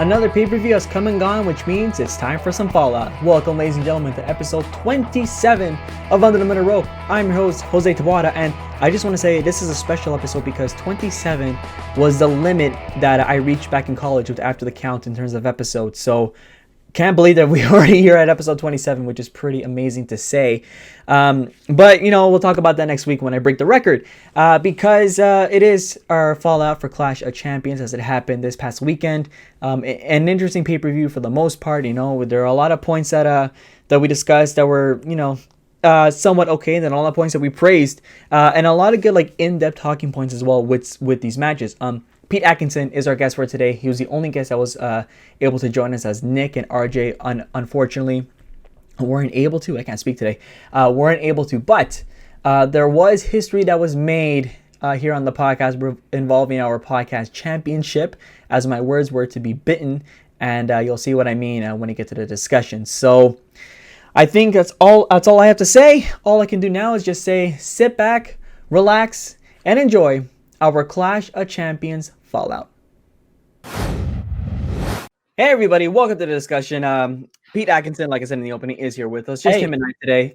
Another pay-per-view has come and gone, which means it's time for some fallout. Welcome, ladies and gentlemen, to episode 27 of Under the Middle Rope. I'm your host, Jose Tabata, and I just want to say this is a special episode because 27 was the limit that I reached back in college with after the count in terms of episodes. So can't believe that we're already here at episode 27, which is pretty amazing to say. But, we'll talk about that next week when I break the record. Because it is our fallout for Clash of Champions as it happened this past weekend. An interesting pay-per-view for the most part. There are a lot of points that we discussed that were, somewhat okay. And then a lot of points that we praised. And a lot of good, in-depth talking points as well with these matches. Pete Atkinson is our guest for today. He was the only guest that was able to join us, as Nick and RJ unfortunately weren't able to. I can't speak today. Weren't able to, but there was history that was made here on the podcast involving our podcast championship, as my words were to be bitten, and you'll see what I mean when we get to the discussion. So I think that's all I have to say. All I can do now is just say sit back, relax, and enjoy our Clash of Champions fallout. Hey everybody, welcome to the discussion. Pete Atkinson, like I said in the opening, is here with us. Just him and I today.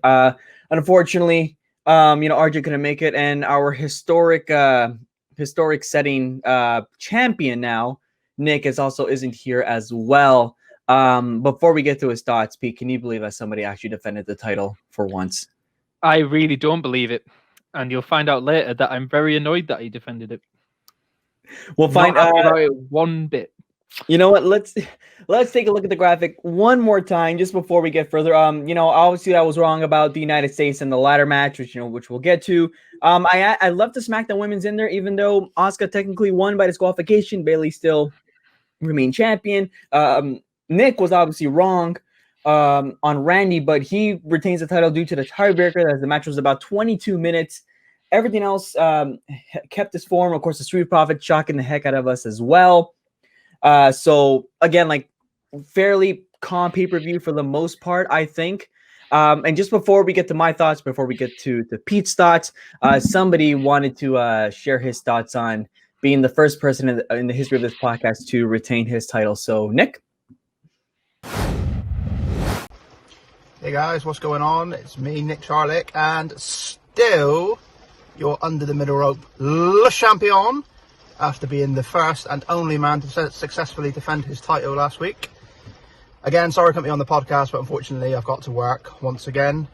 Unfortunately, RJ couldn't make it, and our historic setting champion now, Nick, isn't here as well. Before we get to his thoughts, Pete, can you believe that somebody actually defended the title for once? I really don't believe it. And you'll find out later that I'm very annoyed that he defended it. We'll find out about it one bit. You know what? Let's take a look at the graphic one more time just before we get further. Obviously I was wrong about the United States in the ladder match, which we'll get to. I left the SmackDown Women's in there, even though Asuka technically won by disqualification. Bayley still remained champion. Nick was obviously wrong on Randy, but he retains the title due to the tiebreaker, as the match was about 22 minutes. Everything else kept its form. Of course, the Street Profits shocking the heck out of us as well. So again, fairly calm pay-per-view for the most part, I think. And just before we get to my thoughts, before we get to Pete's thoughts, somebody wanted to share his thoughts on being the first person in the history of this podcast to retain his title. So, Nick? Hey guys, what's going on? It's me, Nick Charlick, and still your Under the Middle Rope Le Champion, after being the first and only man to successfully defend his title last week. Again, sorry I couldn't be on the podcast, but unfortunately I've got to work once again.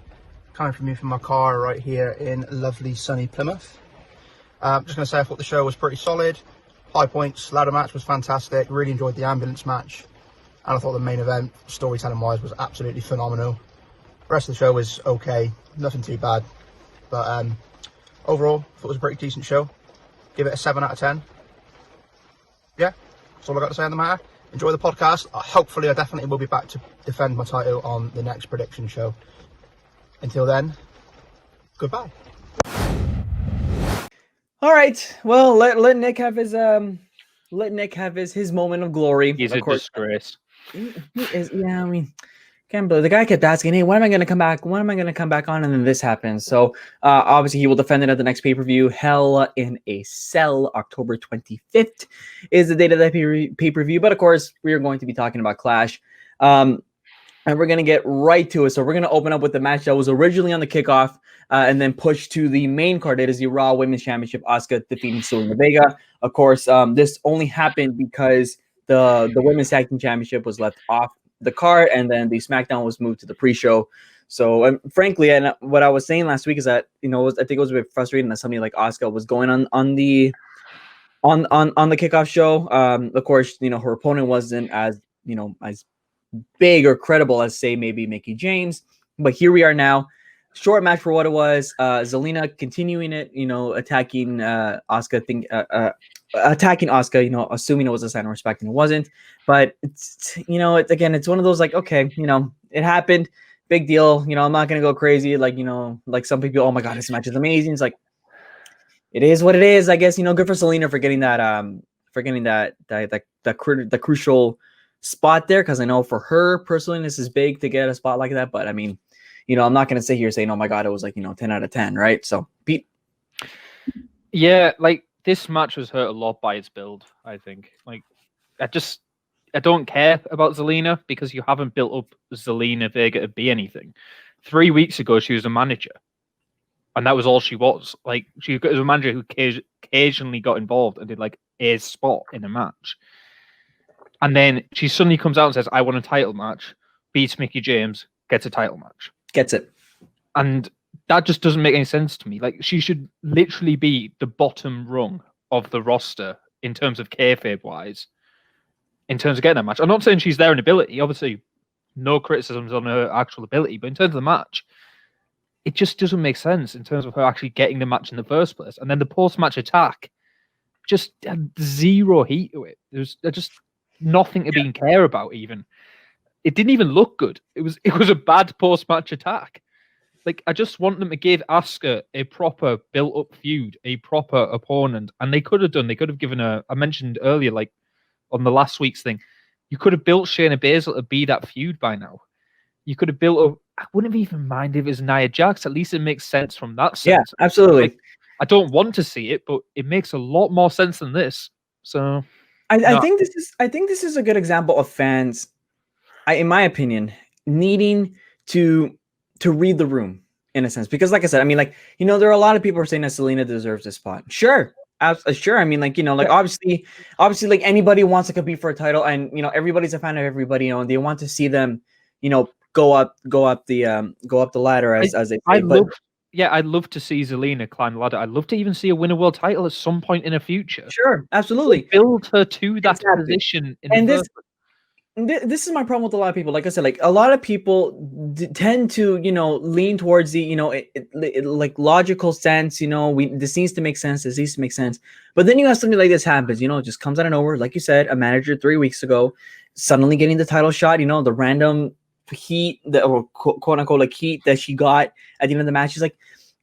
Coming from you from my car right here in lovely sunny Plymouth. Just going to say I thought the show was pretty solid. High points, ladder match was fantastic. Really enjoyed the ambulance match. And I thought the main event, storytelling wise, was absolutely phenomenal. The rest of the show was okay, nothing too bad. But overall, I thought it was a pretty decent show. Give it a 7 out of 10. Yeah, that's all I got to say on the matter. Enjoy the podcast. Hopefully, I definitely will be back to defend my title on the next prediction show. Until then, goodbye. All right. Well, let Nick have his his moment of glory. He's a disgrace. He is. Yeah, I mean, can't believe the guy kept asking, "Hey, when am I going to come back? When am I going to come back on?" And then this happens. So obviously, he will defend it at the next pay-per-view. Hell in a Cell, October 25th is the date of that pay-per-view. But of course, we are going to be talking about Clash, and we're going to get right to it. So we're going to open up with the match that was originally on the kickoff, and then pushed to the main card. It is the Raw Women's Championship. Asuka defeating Zelina Vega. Of course, this only happened because the Women's Tag Team Championship was left off the card, and then the SmackDown was moved to the pre-show. So frankly, and what I was saying last week is that I think it was a bit frustrating that somebody like Asuka was going on the kickoff show. Of course, her opponent wasn't as as big or credible as, say, maybe Mickie James, but here we are now. Short match for what it was. Zelina continuing it, attacking Asuka. Attacking Asuka, assuming it was a sign of respect, and it wasn't. But it's one of those okay, it happened, big deal. I'm not gonna go crazy like some people. Oh my god, this match is amazing. It's like it is what it is. I guess good for Zelina for getting that crucial spot there, because I know for her personally this is big to get a spot like that. But I mean, I'm not gonna sit here saying, oh my god, it was 10 out of 10, right? So Pete. Yeah, this match was hurt a lot by its build, I think. I don't care about Zelina because you haven't built up Zelina Vega to be anything. 3 weeks ago, she was a manager, and that was all she was. Like, she was a manager who occasionally got involved and did like a spot in a match. And then she suddenly comes out and says, I want a title match, beats Mickey James, gets a title match. Gets it. And that just doesn't make any sense to me. Like, she should literally be the bottom rung of the roster in terms of kayfabe-wise, in terms of getting that match. I'm not saying she's there in ability. Obviously, no criticisms on her actual ability. But in terms of the match, it just doesn't make sense in terms of her actually getting the match in the first place. And then the post-match attack just had zero heat to it. There's just nothing to be care about even. It didn't even look good. It was a bad post-match attack. Like, I just want them to give Asuka a proper built-up feud, a proper opponent. And they could have given her, I mentioned earlier, like on the last week's thing, you could have built Shayna Baszler to be that feud by now. You could have built I wouldn't even mind if it was Nia Jax. At least it makes sense from that sense. Yeah, absolutely. Like, I don't want to see it, but it makes a lot more sense than this. So I think this is a good example of fans, in my opinion, needing to read the room in a sense. Because like I said, I mean, like, you know, there are a lot of people who are saying that Selena deserves this spot. Sure. Sure. I mean, like, you know, like obviously, like anybody wants to compete for a title, and you know, everybody's a fan of everybody, you know, and they want to see them, you know, go up the ladder as they say. I'd love to see Zelina climb the ladder. I'd love to even see her win a world title at some point in the future. Sure, absolutely. Build her to that position. This is my problem with a lot of people. Like I said, like a lot of people tend to, you know, lean towards the, you know, like logical sense. You know, this needs to make sense. This needs to make sense. But then you have something like this happens. You know, it just comes out of nowhere. Like you said, a manager 3 weeks ago suddenly getting the title shot. You know, the random heat, or quote unquote like heat that she got at the end of the match. She's like,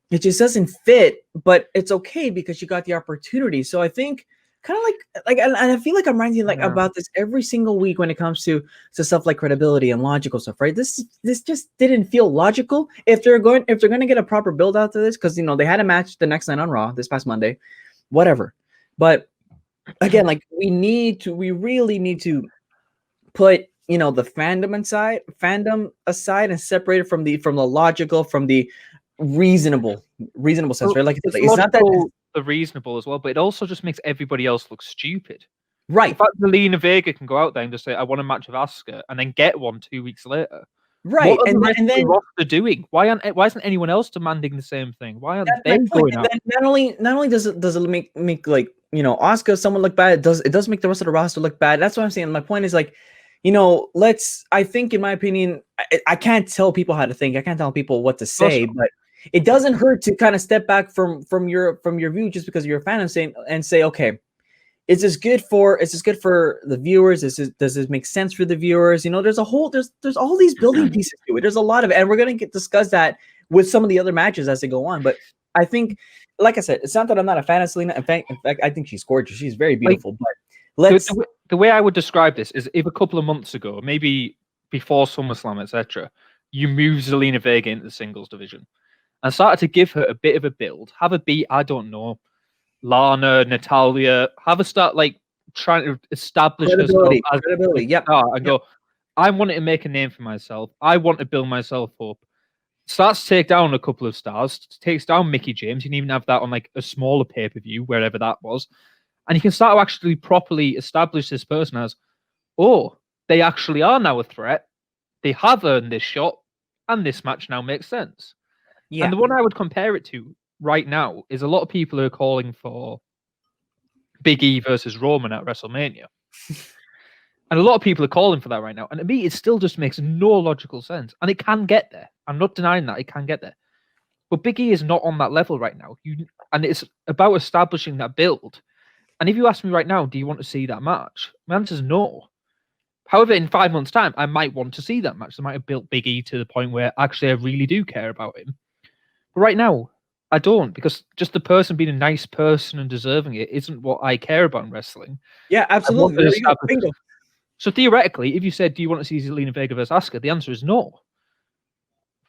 it just doesn't fit, but it's okay because you got the opportunity. So I think kind of like, and I feel like I'm ranting about this every single week when it comes to stuff like credibility and logical stuff, right? This just didn't feel logical. If they're going to get a proper build out to this, because you know they had a match the next night on Raw this past Monday, whatever. But again, like we really need to put, you know, the fandom aside and separate it from the logical, from the reasonable sense, right? Like it's not that the reasonable as well, but it also just makes everybody else look stupid. Right. In fact, Zelina Vega can go out there and just say, I want a match with Asuka, and then get one 2 weeks later. Right. What and then what they're doing? Why isn't anyone else demanding the same thing? Why aren't they going out? Not only does it make like, you know, Asuka someone look bad, it does make the rest of the roster look bad. That's what I'm saying. My point is like, you know, I think in my opinion, I can't tell people how to think. I can't tell people what to say, but it doesn't hurt to kind of step back from your view just because you're a fan and say, okay, is this good for the viewers? Does this make sense for the viewers? You know, there's all these building pieces to it. There's a lot of it, and we're gonna discuss that with some of the other matches as they go on. But I think, like I said, it's not that I'm not a fan of Selena. In fact, I think she's gorgeous. She's very beautiful. But the way I would describe this is if a couple of months ago, maybe before SummerSlam, etc., you move Zelina Vega into the singles division and started to give her a bit of a build, have her beat, I don't know, Lana, Natalia, have her start like trying to establish herself as credibility. Yep. And go, I wanted to make a name for myself. I want to build myself up. Starts to take down a couple of stars, takes down Mickey James. You can even have that on like a smaller pay-per-view, wherever that was. And you can start to actually properly establish this person as, oh, they actually are now a threat. They have earned this shot, and this match now makes sense. Yeah. And the one I would compare it to right now is a lot of people are calling for Big E versus Roman at WrestleMania. And a lot of people are calling for that right now. And to me, it still just makes no logical sense. And it can get there. I'm not denying that. It can get there. But Big E is not on that level right now. And it's about establishing that build. And if you ask me right now, do you want to see that match? My answer is no. However, in 5 months' time, I might want to see that match. I might have built Big E to the point where actually I really do care about him. But right now, I don't, because just the person being a nice person and deserving it isn't what I care about in wrestling. Yeah, absolutely. So theoretically, if you said, do you want to see Zelina Vega versus Asuka? The answer is no.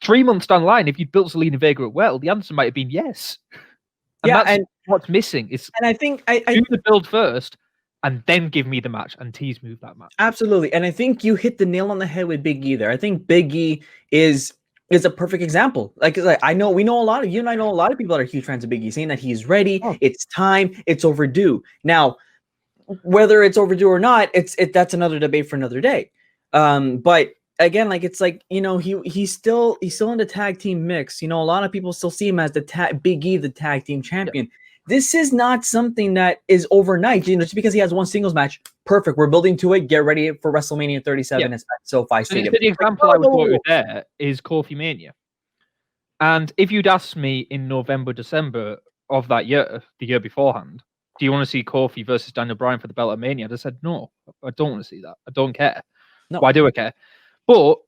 3 months down the line, if you'd built Zelina Vega well, the answer might have been yes. And that's what's missing. And I think do the build first, and then give me the match and tease move that match. Absolutely. And I think you hit the nail on the head with Big E there. I think Big E is a perfect example. Like I know we know a lot of you and I know a lot of people that are huge fans of Big E saying that he's ready, it's time, it's overdue. Now, whether it's overdue or not, that's another debate for another day. But again, like it's like, you know, he's still in the tag team mix. You know, a lot of people still see him as the Big E, the tag team champion. Yeah. This is not something that is overnight. You know, just because he has one singles match, perfect. We're building to it. Get ready for WrestleMania 37 at SoFi Stadium. The example I would quote with there is Kofi Mania. And if you'd asked me in November, December of that year, the year beforehand, do you want to see Kofi versus Daniel Bryan for the belt of Mania? I said, no, I don't want to see that. I don't care. No. Why do I care? But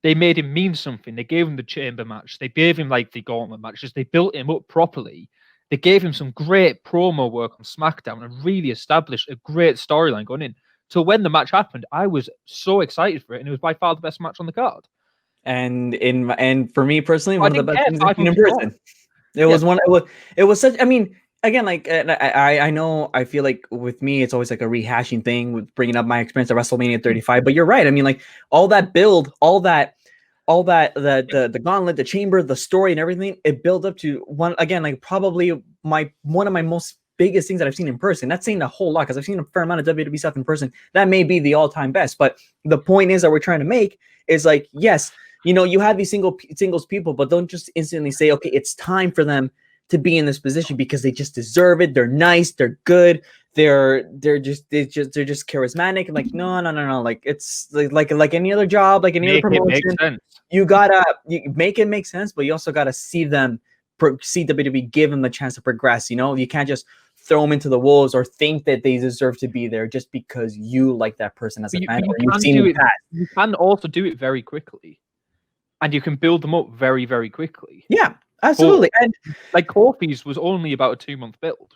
they made him mean something. They gave him the chamber match. They gave him like the gauntlet matches. They built him up properly. They gave him some great promo work on SmackDown and really established a great storyline going in. So when the match happened, I was so excited for it, and it was by far the best match on the card. And for me personally, one of the best things I've seen in person. It was one. It was such. I mean, again, like I know, I feel like with me, it's always like a rehashing thing with bringing up my experience at WrestleMania 35. But you're right. I mean, like all that build, all that the gauntlet, the chamber, the story, and everything, it built up to one again, like probably one of my most biggest things that I've seen in person. That's saying a whole lot because I've seen a fair amount of WWE stuff in person. That may be the all-time best, but the point is that we're trying to make is like, yes, you know, you have these singles people, but don't just instantly say, okay, it's time for them to be in this position because they just deserve it. They're nice, they're good, they're just charismatic. Like no. Like it's like any other job, like any other promotion. You gotta make it make sense, but you also gotta see them see WWE give them the chance to progress. You know, you can't just throw them into the wolves or think that they deserve to be there just because you like that person as a fan or you've seen it. You can also do it very quickly, and you can build them up very, very quickly. Yeah, absolutely. But, and like Kofi's was only about a 2-month build.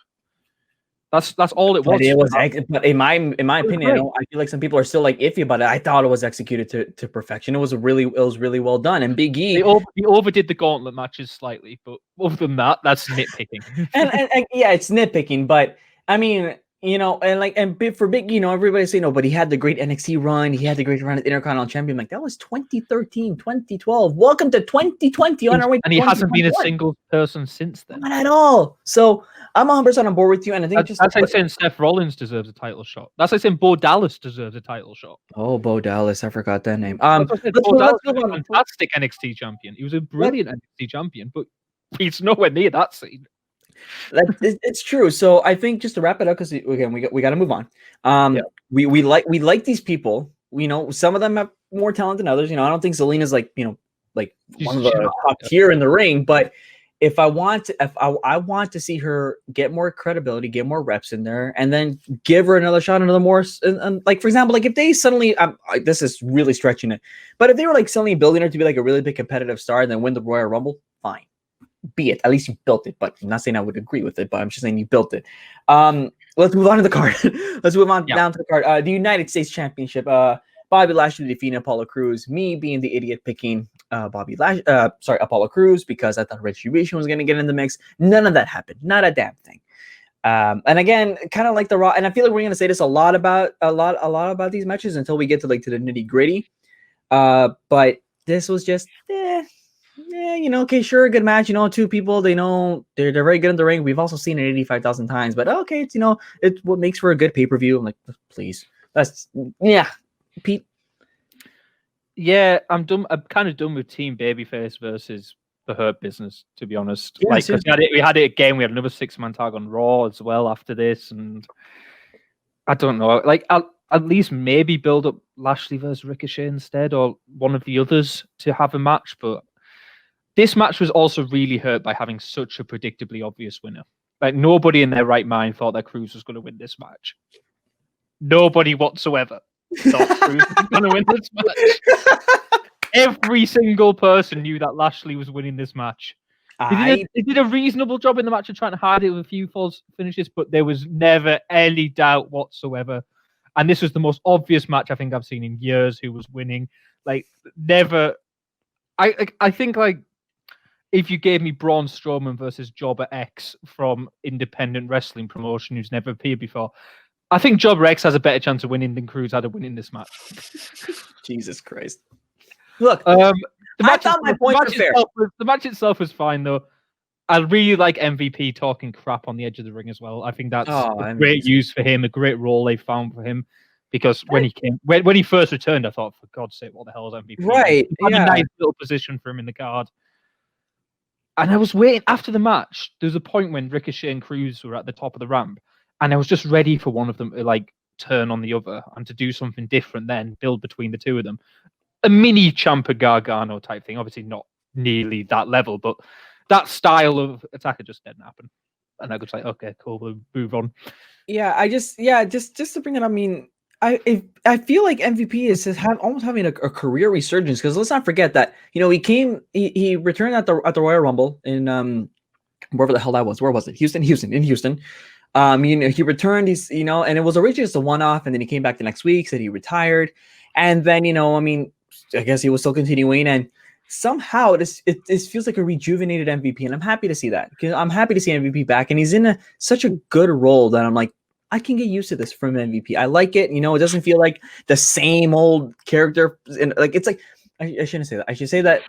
That's all it was. But in my opinion, I feel like some people are still like iffy about it. I thought it was executed to perfection. It was really well done. And Big E, he overdid the gauntlet matches slightly, but other than that, that's nitpicking. and yeah, it's nitpicking. But I mean, you know, and for Big E, you know, everybody's saying no, but he had the great NXT run. He had the great run as Intercontinental Champion. Like that was 2013, 2012. Welcome to 2020 on our way. And he hasn't been a single person since then. Not at all. So I'm 100% on board with you, and I think that's like saying Seth Rollins deserves a title shot. That's like saying Bo Dallas deserves a title shot. Oh, Bo Dallas, I forgot that name. Bo Dallas was a fantastic NXT champion. He was a brilliant NXT champion, but he's nowhere near that scene. It's true. So I think just to wrap it up, because again we got to move on. We like these people. You know, some of them have more talent than others. You know, I don't think Zelina's like, you know, like one of the top tier in the ring, but if I want to see her get more credibility, get more reps in there, and then give her another shot, another more, and like for example, like if they suddenly, this is really stretching it, but if they were like suddenly building her to be like a really big competitive star and then win the Royal Rumble, fine, be it. At least you built it. But I'm not saying I would agree with it, but I'm just saying you built it. Let's move on to the card. Let's move on down to the card. The United States Championship. Bobby Lashley defeating Apollo Crews. Me being the idiot picking Apollo Crews because I thought Retribution was going to get in the mix. None of that happened. Not a damn thing. And again, kind of like the Raw, and I feel like we're going to say this a lot about these matches until we get to the nitty gritty. But this was just, you know, okay, sure, good match. You know, two people, they know they're very good in the ring. We've also seen it 85,000 times, but okay, it's, you know, it's what makes for a good pay-per-view. I'm like, please, Pete. Yeah, I'm done. I'm kind of done with Team Babyface versus the Hurt Business, to be honest. Yeah, like we had it again. We had another 6-man tag on Raw as well after this, and I don't know. Like, I'll at least maybe build up Lashley versus Ricochet instead, or one of the others to have a match. But this match was also really hurt by having such a predictably obvious winner. Like, nobody in their right mind thought that Crews was going to win this match. Nobody whatsoever thought Crews was going to win this match. Every single person knew that Lashley was winning this match. They did a reasonable job in the match of trying to hide it with a few false finishes, but there was never any doubt whatsoever. And this was the most obvious match I think I've seen in years who was winning. Like, never. I think, like, if you gave me Braun Strowman versus Jobber X from independent wrestling promotion who's never appeared before, I think Job Rex has a better chance of winning than Cruz had of winning this match. Jesus Christ. Look, The match, thought my points were fair. The match itself was fine, though. I really like MVP talking crap on the edge of the ring as well. I think that's a great use for him, a great role they found for him. Because when he first returned, I thought, for God's sake, what the hell is MVP? Right. A nice little position for him in the card. And I was waiting after the match. There was a point when Ricochet and Cruz were at the top of the ramp, and I was just ready for one of them to like turn on the other and to do something different. Then build between the two of them, a mini Ciampa Gargano type thing. Obviously not nearly that level, but that style of attacker just didn't happen. And I was like, okay, cool, we'll move on. Yeah, just to bring it up, I mean, I feel like MVP is almost having a career resurgence, because let's not forget that, you know, he returned at the Royal Rumble in wherever the hell that was. Where was it? Houston. You know, he returned. He's, you know, and it was originally just a one-off, and then he came back the next week, said he retired, and then, you know, I mean, I guess he was still continuing, and somehow this feels like a rejuvenated MVP, and I'm happy to see that, because I'm happy to see MVP back, and he's in such a good role that I'm like, I can get used to this from MVP. I like it. You know, it doesn't feel like the same old character. And like, it's like, I shouldn't say that. I should say that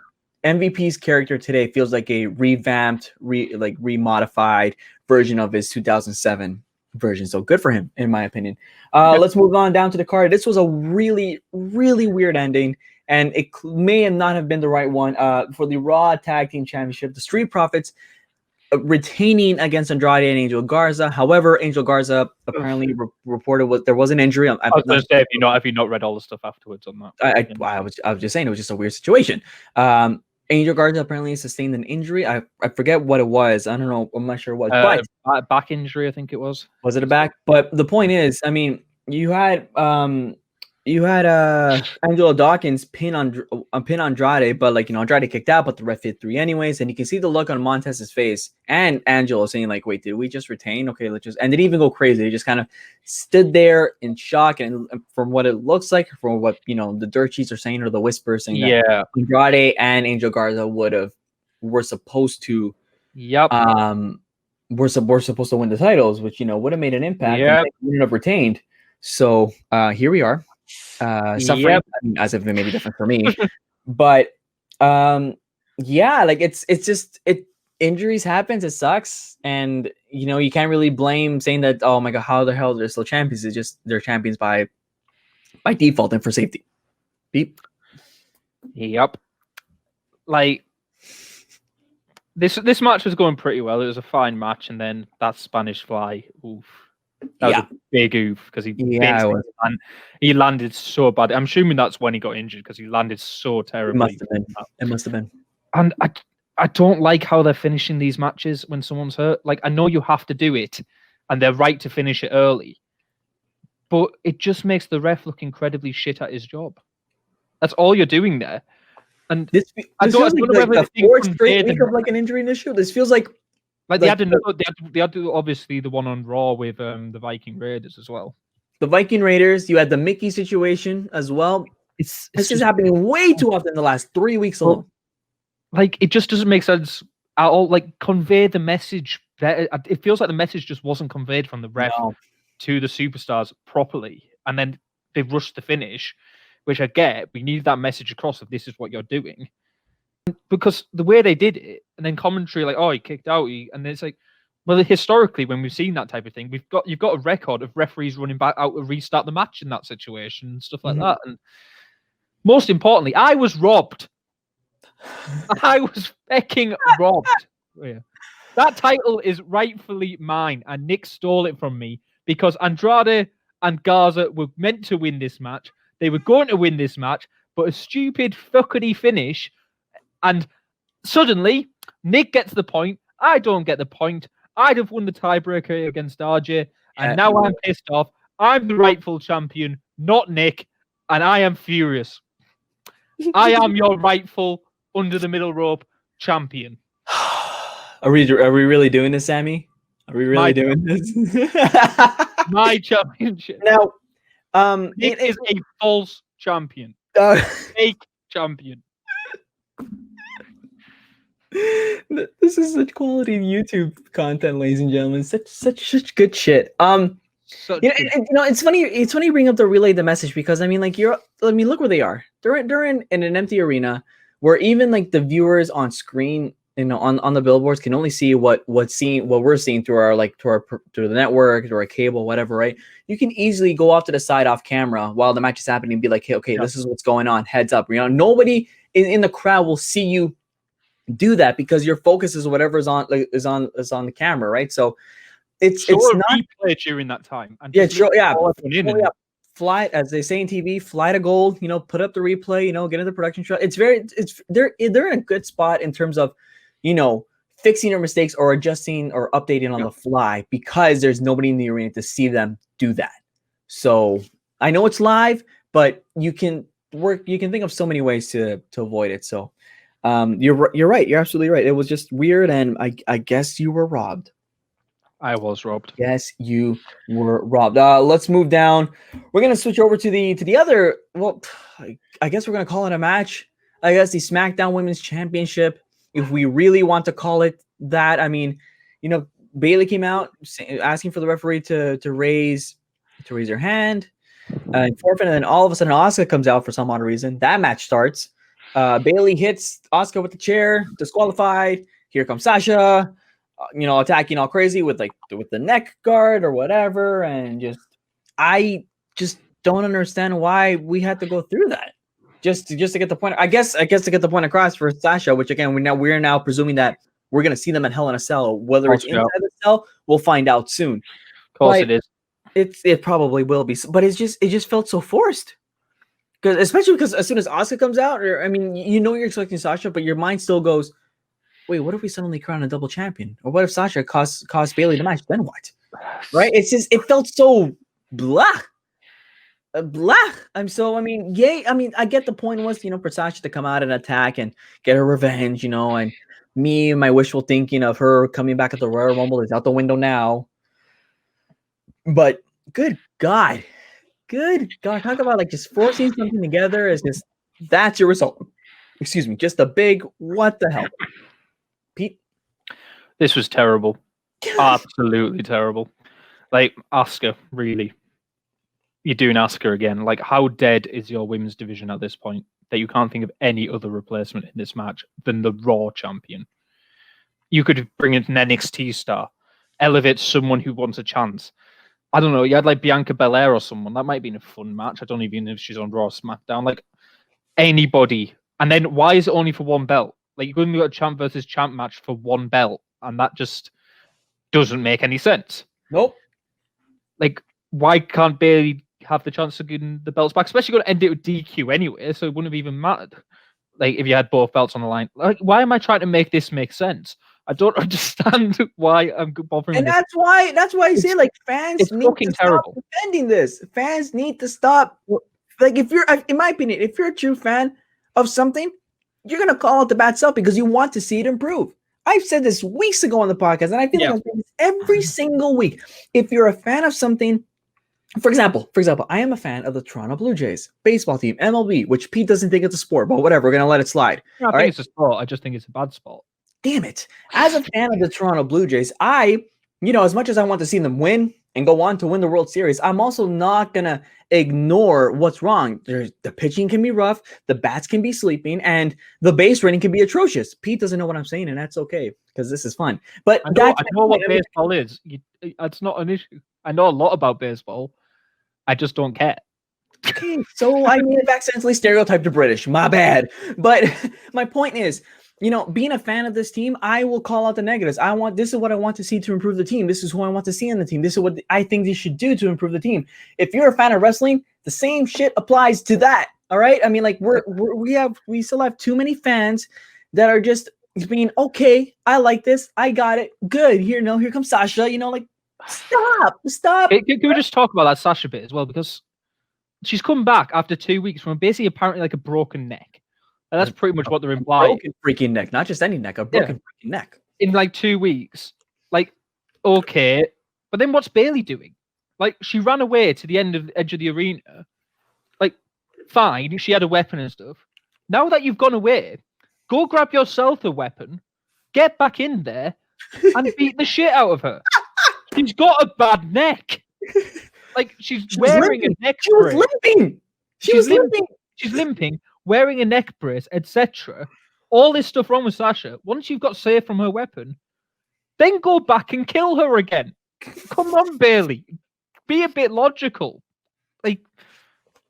MVP's character today feels like a revamped, remodified version of his 2007 version. So good for him, in my opinion. Let's move on down to the card. This was a really, really weird ending, and it may not have been the right one. For the Raw Tag Team Championship, the Street Profits retaining against Andrade and Angel Garza. However, Angel Garza apparently reported there was an injury. I was going to say, have you not read all the stuff afterwards on that? I was just saying it was just a weird situation. Angel Garza apparently sustained an injury. I forget what it was. I don't know. I'm not sure what. But back injury, I think it was. Was it a back? But the point is, I mean, you had Angelo Dawkins pin Andrade, but like, you know, Andrade kicked out, but the ref hit 3 anyways, and you can see the look on Montez's face and Angelo saying like, wait, did we just retain? Okay, let's just, and didn't even go crazy. They just kind of stood there in shock, and from what it looks like, from what, you know, the dirt sheets are saying, or the whispers saying, that Andrade and Angel Garza were supposed to we're supposed to win the titles, which, you know, would have made an impact. And they wouldn't have retained. So here we are. Suffering, I mean, as if it made a difference for me, but yeah, like it's just injuries happens, it sucks, and you know, you can't really blame saying that, oh my god, how the hell they're still champions. It's just they're champions by default and for safety. Beep. Yep. Like this match was going pretty well. It was a fine match, and then that Spanish fly, oof. That was a big oof, because he landed so bad. I'm assuming that's when he got injured, because he landed so terribly. It must have been. And I don't like how they're finishing these matches when someone's hurt. Like, I know you have to do it, and they're right to finish it early, but it just makes the ref look incredibly shit at his job. That's all you're doing there. And this feels like the 4th straight week of like an injury issue. This feels like they had obviously the one on Raw with the Viking Raiders as well. The Viking Raiders, you had the Mickey situation as well. This is happening way too often in the last 3 weeks alone. Like, it just doesn't make sense at all. Like, convey the message. It feels like the message just wasn't conveyed from the ref to the superstars properly, and then they rushed the finish, which I get. We need that message across of this is what you're doing. Because the way they did it, and then commentary like, oh, he kicked out, and then it's like, well, historically, when we've seen that type of thing, you've got a record of referees running back out to restart the match in that situation and stuff like that. And most importantly, I was robbed. I was fucking robbed. Yeah. That title is rightfully mine, and Nick stole it from me because Andrade and Garza were meant to win this match. They were going to win this match, but a stupid fuckety finish. And suddenly, Nick gets the point. I don't get the point. I'd have won the tiebreaker against RJ, and now I'm pissed off. I'm the rightful champion, not Nick, and I am furious. I am your rightful under the middle rope champion. Are we really doing this, Sammy? Are we really doing this? My championship. Now, Nick is a false champion. Fake champion. This is such quality YouTube content, ladies and gentlemen. Such good shit. Such You know, good. and, you know, it's funny. It's funny you bring up the relay the message because I mean, like look where they are. They're in an empty arena where even like the viewers on screen, you know, on the billboards can only see what we're seeing through our through the network, through our cable, whatever, right? You can easily go off to the side off camera while the match is happening and be like, hey, okay, Yeah. this is what's going on. Heads up, you know, nobody in the crowd will see you do that because your focus is whatever is on the camera, right? So it's Show a not. replay during that time. And Yeah, just literally yeah. call everyone in Oh, and yeah. Fly, as they say in TV, fly to gold. You know, put up the replay. You know, get into the production shot. They're in a good spot in terms of, you know, fixing their mistakes or adjusting or updating on the fly because there's nobody in the arena to see them do that. So I know it's live, but you can think of so many ways to avoid it. So you're right. You're absolutely right. It was just weird, and I guess you were robbed. I was robbed. Yes, you were robbed. Let's move down. We're gonna switch over to the other. Well, I guess we're gonna call it a match. I guess the SmackDown Women's Championship, if we really want to call it that. I mean, you know, Bayley came out asking for the referee to raise her hand and forfeit, and then all of a sudden Asuka comes out for some odd reason. That match starts. Bayley hits Asuka with the chair, disqualified. Here comes Sasha. You know, attacking all crazy with the neck guard or whatever, and I just don't understand why we had to go through that just to get the point. I guess to get the point across for Sasha, which again we're now presuming that we're gonna see them in Hell in a Cell, whether it's inside the cell, we'll find out soon. Of course, it is. It probably will be, but it just felt so forced. Especially because as soon as Asuka comes out, or I mean, you know you're expecting Sasha, but your mind still goes, wait, what if we suddenly crown a double champion? Or what if Sasha costs Bayley the match? Then what? Right? It's just, it felt so blah. Blah. I mean, yay. I mean, I get the point was, you know, for Sasha to come out and attack and get her revenge, you know, and my wishful thinking of her coming back at the Royal Rumble is out the window now. But good God. Talk about like just forcing something together is just, that's your result. Excuse me. Just a big, what the hell? Pete? This was terrible. Absolutely terrible. Like, Asuka, really. You're doing Asuka again. Like, how dead is your women's division at this point that you can't think of any other replacement in this match than the Raw champion? You could bring in an NXT star, elevate someone who wants a chance. I don't know. You had like Bianca Belair or someone. That might have been a fun match. I don't even know if she's on Raw or SmackDown. Like, anybody. And then why is it only for one belt? Like, you've only got a champ versus champ match for one belt, and that just doesn't make any sense. Nope. Like, why can't Bayley have the chance to get the belts back? Especially going to end it with DQ anyway, so it wouldn't have even mattered. Like, if you had both belts on the line. Like, why am I trying to make this make sense? I don't understand why I'm bothering. And that's why I say, like, fans need to stop defending this. Fans need to stop. Like, if you're, in my opinion, if you're a true fan of something, you're gonna call out the bad stuff because you want to see it improve. I've said this weeks ago on the podcast, and I feel like I'm saying this every single week. If you're a fan of something, for example, I am a fan of the Toronto Blue Jays baseball team, MLB, which Pete doesn't think it's a sport, but whatever, we're gonna let it slide. I think it's a sport. I just think it's a bad sport. Damn it. As a fan of the Toronto Blue Jays, as much as I want to see them win and go on to win the World Series, I'm also not going to ignore what's wrong. The pitching can be rough, the bats can be sleeping, and the base running can be atrocious. Pete doesn't know what I'm saying, and that's okay, because this is fun. But I know what baseball is. It's not an issue. I know a lot about baseball. I just don't care. Okay, so I may have accidentally stereotyped the British. My bad. But my point is, being a fan of this team, I will call out the negatives. This is what I want to see to improve the team. This is who I want to see in the team. This is what I think they should do to improve the team. If you're a fan of wrestling, the same shit applies to that. All right. I mean, like we still have too many fans that are just being, okay, I like this. I got it. Good. Here comes Sasha, like stop. Can we just talk about that Sasha bit as well? Because she's come back after 2 weeks from basically apparently like a broken neck. And that's pretty much what they're implying. Broken freaking neck, not just any neck, a broken freaking neck. In like 2 weeks. Like, okay. But then what's Bayley doing? Like, she ran away to the edge of the arena. Like, fine, she had a weapon and stuff. Now that you've gone away, go grab yourself a weapon, get back in there, and beat the shit out of her. She's got a bad neck. Like she's She was wearing a limping. neck She was brace. limping. She was limping. She's limping, wearing a neck brace, etc. All this stuff wrong with Sasha. Once you've got safe from her weapon, then go back and kill her again. Come on, Bailey. Be a bit logical. Like,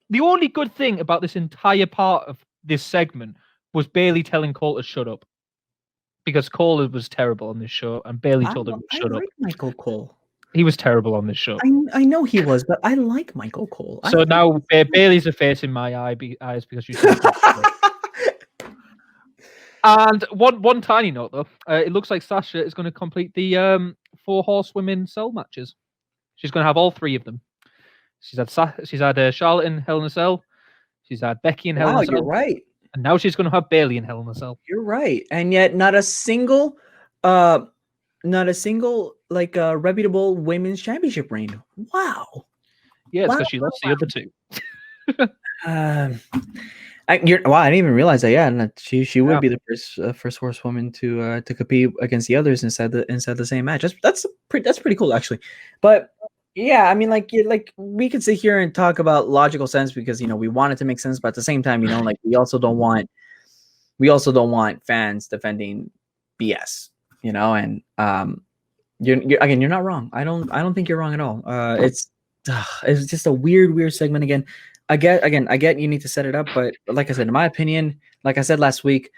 the only good thing about this entire part of this segment was Bailey telling Cole to shut up. Because Cole was terrible on this show, and Bailey told him to shut up. I like Michael Cole. He was terrible on this show. I know he was, but I like Michael Cole. So now Bailey's a face in my eyes because she's. And one tiny note though, it looks like Sasha is going to complete the 4 horsewomen cell matches. She's going to have all 3 of them. She's had Charlotte in Hell in a Cell. She's had Becky in Hell in a Cell. You're right. And now she's going to have Bailey in Hell in a Cell. You're right. And yet not a single like reputable women's championship reign. Wow. Yeah, it's because she lost the other 2. I didn't even realize that. Yeah, and she would be the first horsewoman to compete against the others inside the same match. That's pretty cool actually. But yeah, I mean, like we could sit here and talk about logical sense because we want it to make sense, but at the same time, like we also don't want fans defending BS, and you're not wrong. I don't think you're wrong at all. It's just a weird segment again. I get you need to set it up, but like I said, in my opinion, like I said last week,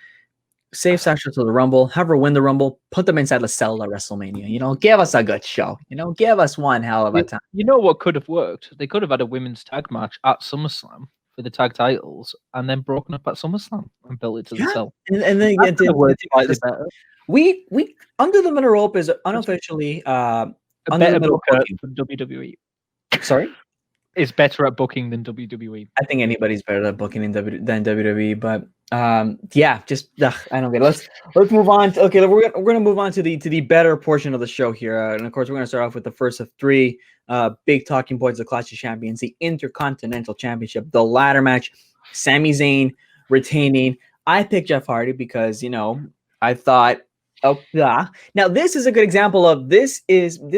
save Sasha to the Rumble, have her win the Rumble, put them inside the cell at WrestleMania. Give us a good show. Give us one hell of a time. You know what could have worked? They could have had a women's tag match at SummerSlam for the tag titles, and then broken up at SummerSlam and built it to the cell. And then we Under the Middle Rope is unofficially a better booker than WWE. Sorry. Is better at booking than WWE. I think anybody's better at booking than WWE, but yeah, just I don't get it. Let's move on. Okay, we're gonna move on to the better portion of the show here, and of course we're gonna start off with the first of 3 big talking points of Clash of Champions: the Intercontinental Championship, the ladder match, Sami Zayn retaining. I picked Jeff Hardy because I thought, now this is a good example of this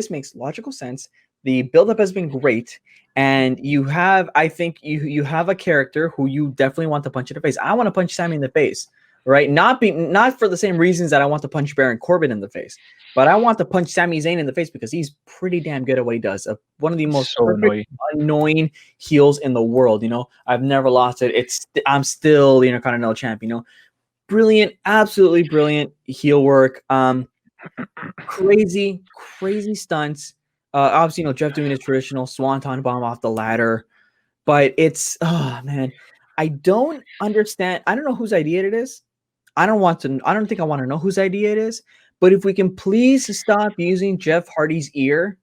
makes logical sense. The buildup has been great. And I think you have a character who you definitely want to punch in the face. I want to punch Sami in the face, right? Not for the same reasons that I want to punch Baron Corbin in the face, but I want to punch Sami Zayn in the face because he's pretty damn good at what he does. One of the most annoying heels in the world. I've never lost it. I'm still the Intercontinental Champ. Brilliant, absolutely brilliant heel work. Crazy stunts. Obviously, Jeff doing his traditional swanton bomb off the ladder, but it's man, I don't understand. I don't know whose idea it is. I don't think I want to know whose idea it is. But if we can please stop using Jeff Hardy's ear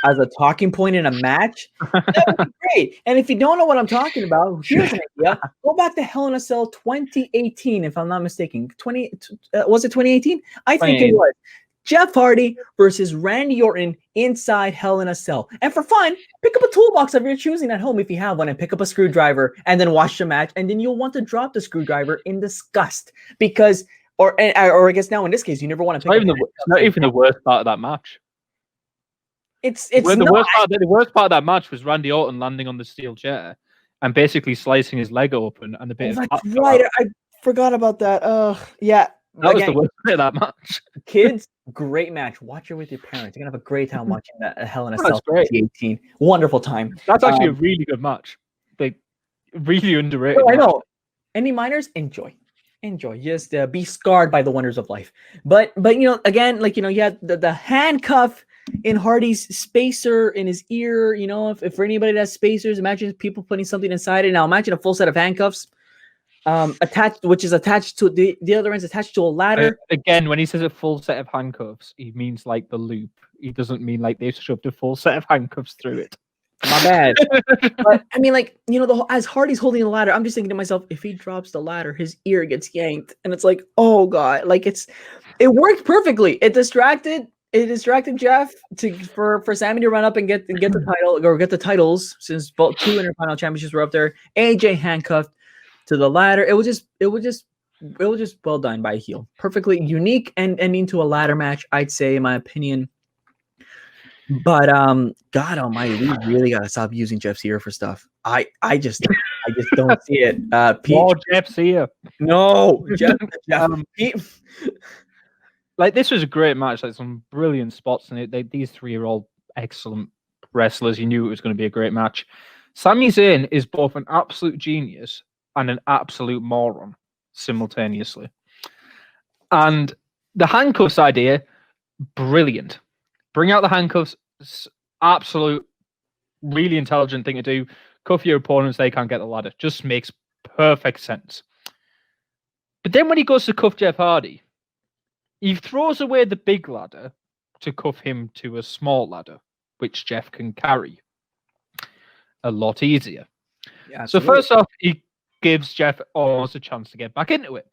as a talking point in a match, that would be great. And if you don't know what I'm talking about, here's an idea: go back to Hell in a Cell 2018, if I'm not mistaken. Was it 2018? I think it was. Jeff Hardy versus Randy Orton inside Hell in a Cell. And for fun, pick up a toolbox of your choosing at home if you have one and pick up a screwdriver and then watch the match. And then you'll want to drop the screwdriver in disgust because, or I guess now in this case, you never want to pick up. Not even the worst part of that match. The worst part of that match was Randy Orton landing on the steel chair and basically slicing his leg open and the bit of that's right. I forgot about that. Yeah. That was the worst bit of that match. Kids, great match. Watch it with your parents. You're gonna have a great time watching that Hell in a Cell 2018. Wonderful time. That's actually a really good match. Like really underrated. I know. Any minors, enjoy. Just be scarred by the wonders of life. But again, you had the handcuff in Hardy's spacer in his ear. If for anybody that has spacers, imagine people putting something inside it. Now imagine a full set of handcuffs. Attached to the other end's attached to a ladder. Again, when he says a full set of handcuffs, he means like the loop. He doesn't mean like they've shoved a full set of handcuffs through it. My bad. But I mean, as Hardy's holding the ladder, I'm just thinking to myself, if he drops the ladder, his ear gets yanked, and it's like, oh god, it worked perfectly. It distracted Jeff for Sami to run up and get the title or get the titles since both 2 Intercontinental Championships were up there. AJ handcuffed to the ladder. It was just well done by a heel. Perfectly unique and ending to a ladder match, I'd say, in my opinion. But God Almighty, we really gotta stop using Jeff's ear for stuff. I just don't see it. Pete, Oh, Jeff's here. no, Jeff, Pete. Like, this was a great match. Like, some brilliant spots in it. These three are all excellent wrestlers. You knew it was going to be a great match. Sami Zayn is both an absolute genius and an absolute moron simultaneously. And the handcuffs idea, brilliant. Bring out the handcuffs, absolute, really intelligent thing to do. Cuff your opponents, they can't get the ladder. Just makes perfect sense. But then when he goes to cuff Jeff Hardy, he throws away the big ladder to cuff him to a small ladder, which Jeff can carry a lot easier. Yeah, so first off, he gives Jeff almost a chance to get back into it.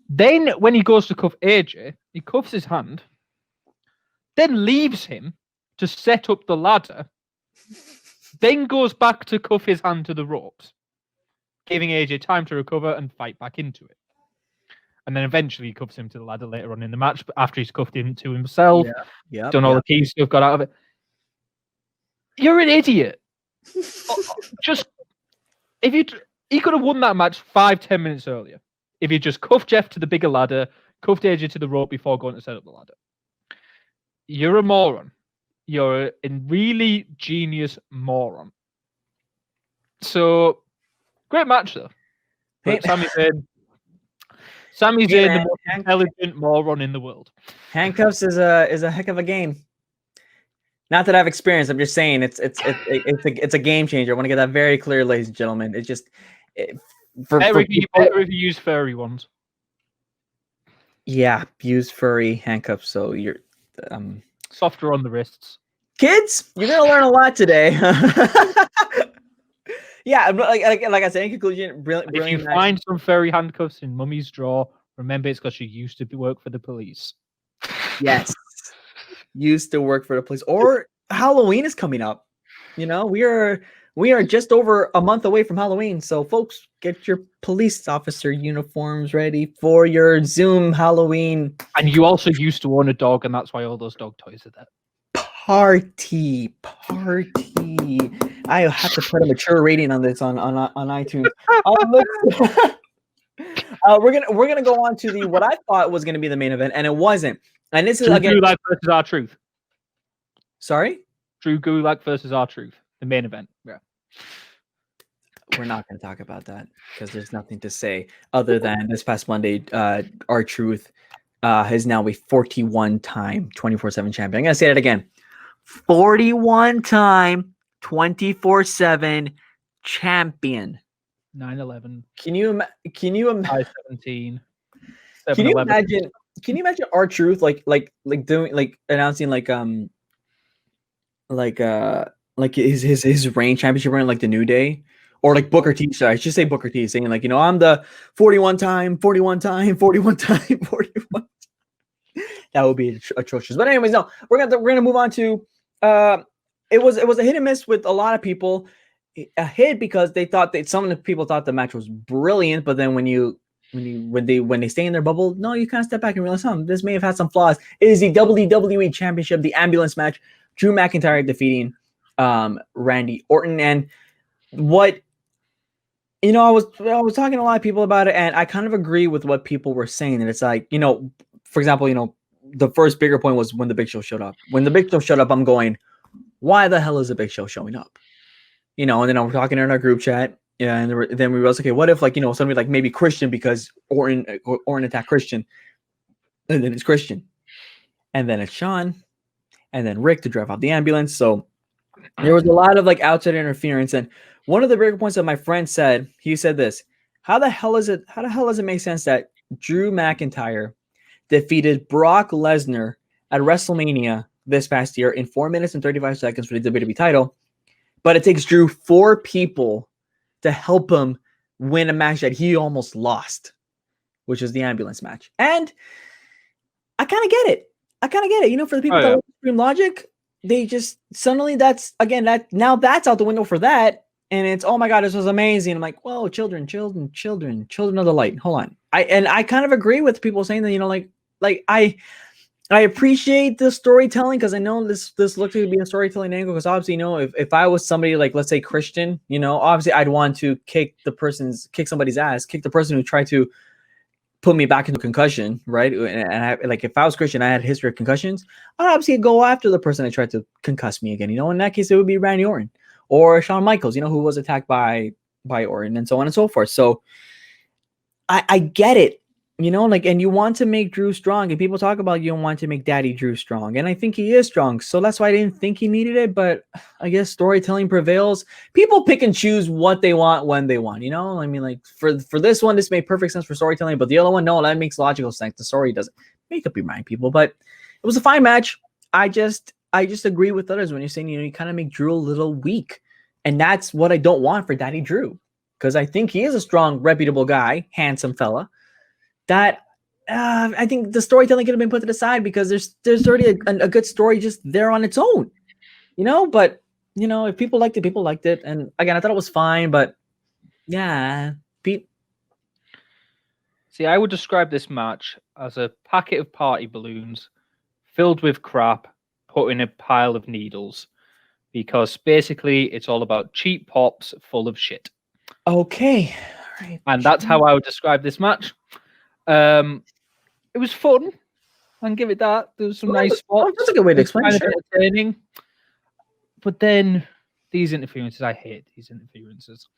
Then when he goes to cuff AJ, he cuffs his hand, then leaves him to set up the ladder, then goes back to cuff his hand to the ropes, giving AJ time to recover and fight back into it. And then eventually he cuffs him to the ladder later on in the match, but after he's cuffed him to himself, done all the key stuff, got out of it. You're an idiot. Just he could have won that match 5-10 minutes earlier if he just cuffed Jeff to the bigger ladder, cuffed AJ to the rope before going to set up the ladder. You're a moron. You're a really genius moron. So great match though. But Sami Zayn, the most intelligent moron in the world. Handcuffs is a heck of a game. Not that I've experienced. I'm just saying it's a game changer. I want to get that very clear, ladies and gentlemen. It's just better if you use furry ones. Yeah, use furry handcuffs. So you're softer on the wrists. Kids, you're gonna learn a lot today. Yeah, like I said, in conclusion, brilliant. If you find some furry handcuffs in Mummy's drawer, remember it's because she used to work for the police. Yes, used to work for the police. Or Halloween is coming up. You know, we are just over a month away from Halloween. So, folks, get your police officer uniforms ready for your Zoom Halloween. And you also used to own a dog, and that's why all those dog toys are there. Party. I have to put a mature rating on this on iTunes. We're gonna go on to the what I thought was gonna be the main event, and it wasn't. And this is Drew again Gulak versus R-Truth. Sorry? Drew Gulak versus R-Truth, the main event. Yeah. We're not going to talk about that because there's nothing to say other than this past Monday, R-Truth is now a 41-time 24/7 champion. I'm going to say that again. 41-time 24/7 champion. 9/11. Can you imagine? 5/17. Can you imagine? Can you imagine R-Truth like doing announcing like his reign championship run like the New Day, or like Booker T? Sorry, I should say Booker T, saying like, I'm the 41-time. That would be atrocious. But anyways, no, we're gonna move on to it was a hit and miss with a lot of people. A hit because they thought that some of the people thought the match was brilliant, but then when they stay in their bubble, no, you kind of step back and realize, this may have had some flaws. It is the WWE Championship, the ambulance match. Drew McIntyre defeating Randy Orton, and what I was talking to a lot of people about it, and I kind of agree with what people were saying. And it's like, for example, the first bigger point was when the Big Show showed up. When the Big Show showed up, I'm going, why the hell is the Big Show showing up? And then we're talking in our group chat. Yeah, and then we realized, okay, what if somebody like maybe Christian, because Orton attacked Christian, and then it's Christian, and then it's Shawn, and then Rick to drive out the ambulance. So there was a lot of outside interference. And one of the bigger points that my friend said, he said this: how the hell does it make sense that Drew McIntyre defeated Brock Lesnar at WrestleMania this past year in 4 minutes and 35 seconds for the WWE title, but it takes Drew 4 people to help him win a match that he almost lost, which is the ambulance match? And I kind of get it. For the people that Extreme Logic, they just suddenly that's out the window for that. And it's, oh my God, this was amazing. I'm like, whoa, children of the light. Hold on. I kind of agree with people saying that, I appreciate the storytelling because I know this looks to be a storytelling angle. Because obviously, if I was somebody like, let's say, Christian, obviously I'd want to kick somebody's ass, kick the person who tried to put me back into concussion, right? And like, if I was Christian, I had a history of concussions, I'd obviously go after the person that tried to concuss me again. In that case, it would be Randy Orton or Shawn Michaels, who was attacked by Orton, and so on and so forth. So I get it, like, and you want to make Drew strong, and people talk about you don't want to make Daddy Drew strong, and I think he is strong. So that's why I didn't think he needed it, but I guess storytelling prevails. People pick and choose what they want when they want, I mean, like, for this one, this made perfect sense for storytelling, but the other one, no, that makes logical sense. The story doesn't. Make up your mind, people, but it was a fine match. I just agree with others when you're saying, you kind of make Drew a little weak, and that's what I don't want for Daddy Drew. Because I think he is a strong, reputable guy, handsome fella. That I think the storytelling could have been put to the side because there's already a good story just there on its own, But if people liked it, and again, I thought it was fine. But yeah, Pete. See, I would describe this match as a packet of party balloons filled with crap put in a pile of needles, because basically it's all about cheap pops full of shit. Okay. All right. And that's how I would describe this match. It was fun. I can give it that. There was some nice spots. That's a good way to explain it. Entertaining. But then these interferences, I hate these interferences.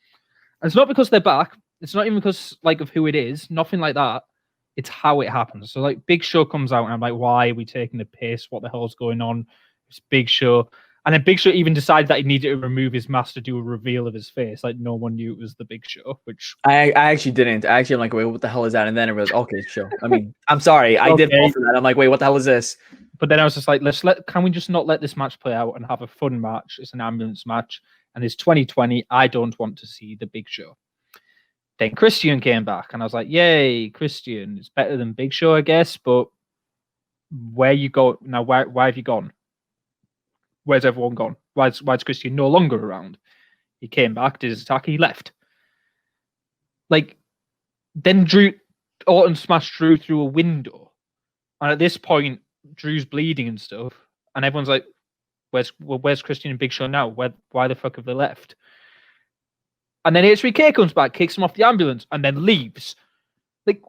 And it's not because they're back. It's not even because of who it is. Nothing like that. It's how it happens. So Big Show comes out and I'm like, why are we taking the piss? What the hell's going on? It's Big Show. And then Big Show even decided that he needed to remove his mask to do a reveal of his face. No one knew it was the Big Show, which I actually didn't. I actually am like, wait, what the hell is that? And then it was okay, show. I mean, I'm sorry, I did fall for that. I'm like, wait, what the hell is this? But then I was just like, can we just not let this match play out and have a fun match? It's an ambulance match, and it's 2020. I don't want to see the Big Show. Then Christian came back, and I was like, yay, Christian! It's better than Big Show, I guess. But where you go now? Why have you gone? Where's everyone gone? Why's Christian no longer around? He came back, did his attack, he left. Then Orton smashed Drew through a window. And at this point, Drew's bleeding and stuff. And everyone's like, where's Christian and Big Show now? Why the fuck have they left? And then HBK comes back, kicks him off the ambulance, and then leaves.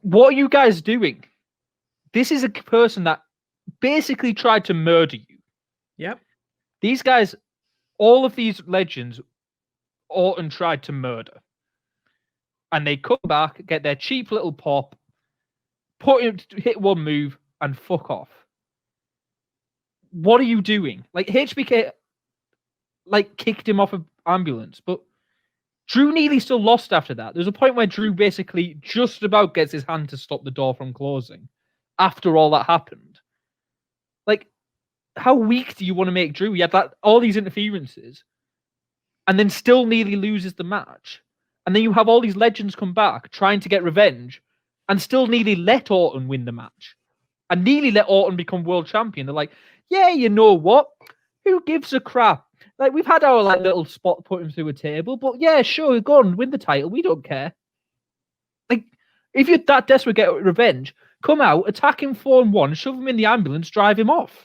What are you guys doing? This is a person that basically tried to murder you. Yep. These guys, all of these legends, Orton tried to murder. And they come back, get their cheap little pop, hit one move, and fuck off. What are you doing? HBK, kicked him off an ambulance, but Drew nearly still lost after that. There's a point where Drew basically just about gets his hand to stop the door from closing after all that happened. How weak do you want to make Drew? You had all these interferences and then still nearly loses the match. And then you have all these legends come back trying to get revenge and still nearly let Orton win the match and nearly let Orton become world champion. They're like, yeah, you know what? Who gives a crap? We've had our little spot put him through a table, but yeah, sure, go on, win the title. We don't care. If you're that desperate to get revenge, come out, attack him 4-1, shove him in the ambulance, drive him off.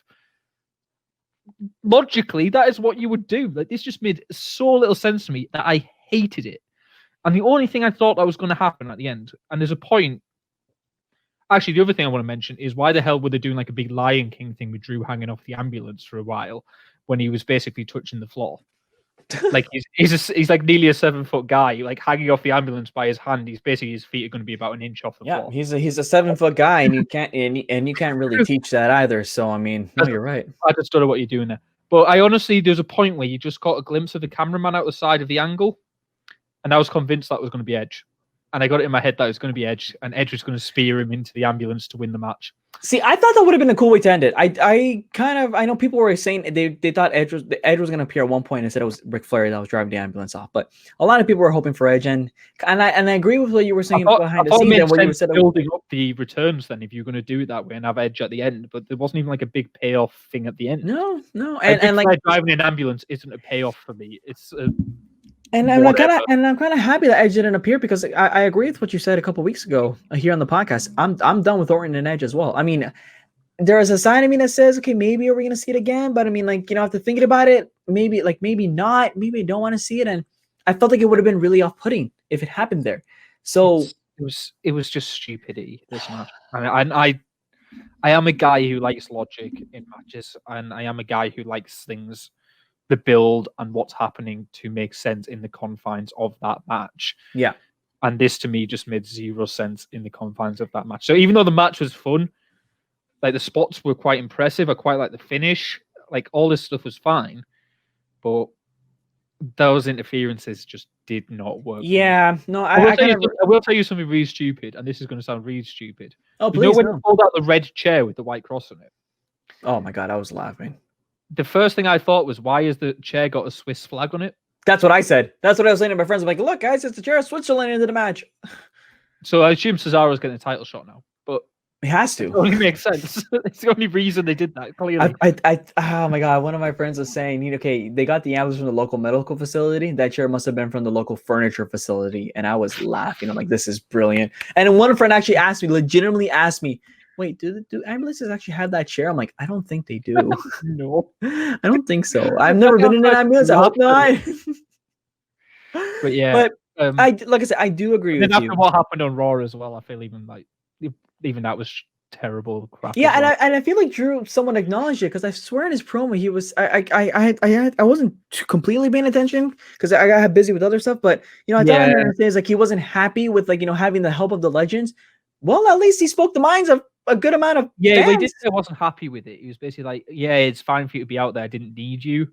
Logically, that is what you would do. This just made so little sense to me that I hated it. And the only thing I thought that was going to happen at the end, and there's a point. Actually, the other thing I want to mention is why the hell were they doing a big Lion King thing with Drew hanging off the ambulance for a while when he was basically touching the floor? He's nearly a 7-foot guy, hanging off the ambulance by his hand. He's basically, his feet are going to be about an inch off the floor. Yeah, he's a 7-foot guy, and you can't really teach that either. So I mean, no, you're right. I just don't know what you're doing there. But I honestly, there's a point where you just got a glimpse of the cameraman out the side of the angle, and I was convinced that was going to be Edge. And I got it in my head that it was going to be Edge, and Edge was going to spear him into the ambulance to win the match. See, I thought that would have been a cool way to end it. I know people were saying they thought Edge was going to appear at one point and said it was Ric Flair that was driving the ambulance off. But a lot of people were hoping for Edge, and I agree with what you were saying behind the scenes. And what you said building up the returns, then if you're going to do it that way and have Edge at the end, but there wasn't even a big payoff thing at the end. No, and driving an ambulance isn't a payoff for me. It's And I'm kind of happy that Edge didn't appear because I agree with what you said a couple weeks ago here on the podcast. I'm done with Orton and Edge as well. I mean, there is a side of me that says, okay, maybe are we gonna see it again? But I mean, like, after thinking about it, maybe not. Maybe I don't want to see it, and I felt like it would have been really off-putting if it happened there. So it was just stupidity, this match. I am a guy who likes logic in matches, and I am a guy who likes things, the build and what's happening to make sense in the confines of that match. yeah, And this to me just made zero sense in the confines of that match. So even though the match was fun, like the spots were quite impressive, I quite like the finish, like all this stuff was fine, but those interferences just did not work. yeah. No, I will tell you something really stupid, and this is going to sound really stupid. Oh, You know please when no. you pulled out the red chair with the white cross on it? Oh my god, I was laughing. The first thing I thought was, why has the chair got a Swiss flag on it? That's what I said. That's what I was saying to my friends. I'm like, look, guys, it's the chair of Switzerland into the match. So I assume Cesaro's getting a title shot now, but It has it to. only makes sense. It's the only reason they did that, clearly. Oh my god, one of my friends was saying, okay, they got the ambulance from the local medical facility. That chair must have been from the local furniture facility, and I was laughing. I'm like, this is brilliant. And then one friend actually legitimately asked me, wait, do ambulances actually have that chair? I'm like, I don't think they do. No. I don't think so. I've never been in an ambulance. I hope not. But yeah, like I said, I do agree with after you. what happened on Raw as well, I feel even that was terrible crap. Yeah, and I feel like Drew someone acknowledged it, because I swear in his promo he was I wasn't completely paying attention because I got busy with other stuff, but I thought I heard him say is like he wasn't happy with having the help of the legends. Well, at least he spoke the minds of a good amount of fans. He did say I wasn't happy with it. He was basically like, yeah, it's fine for you to be out there. I didn't need you.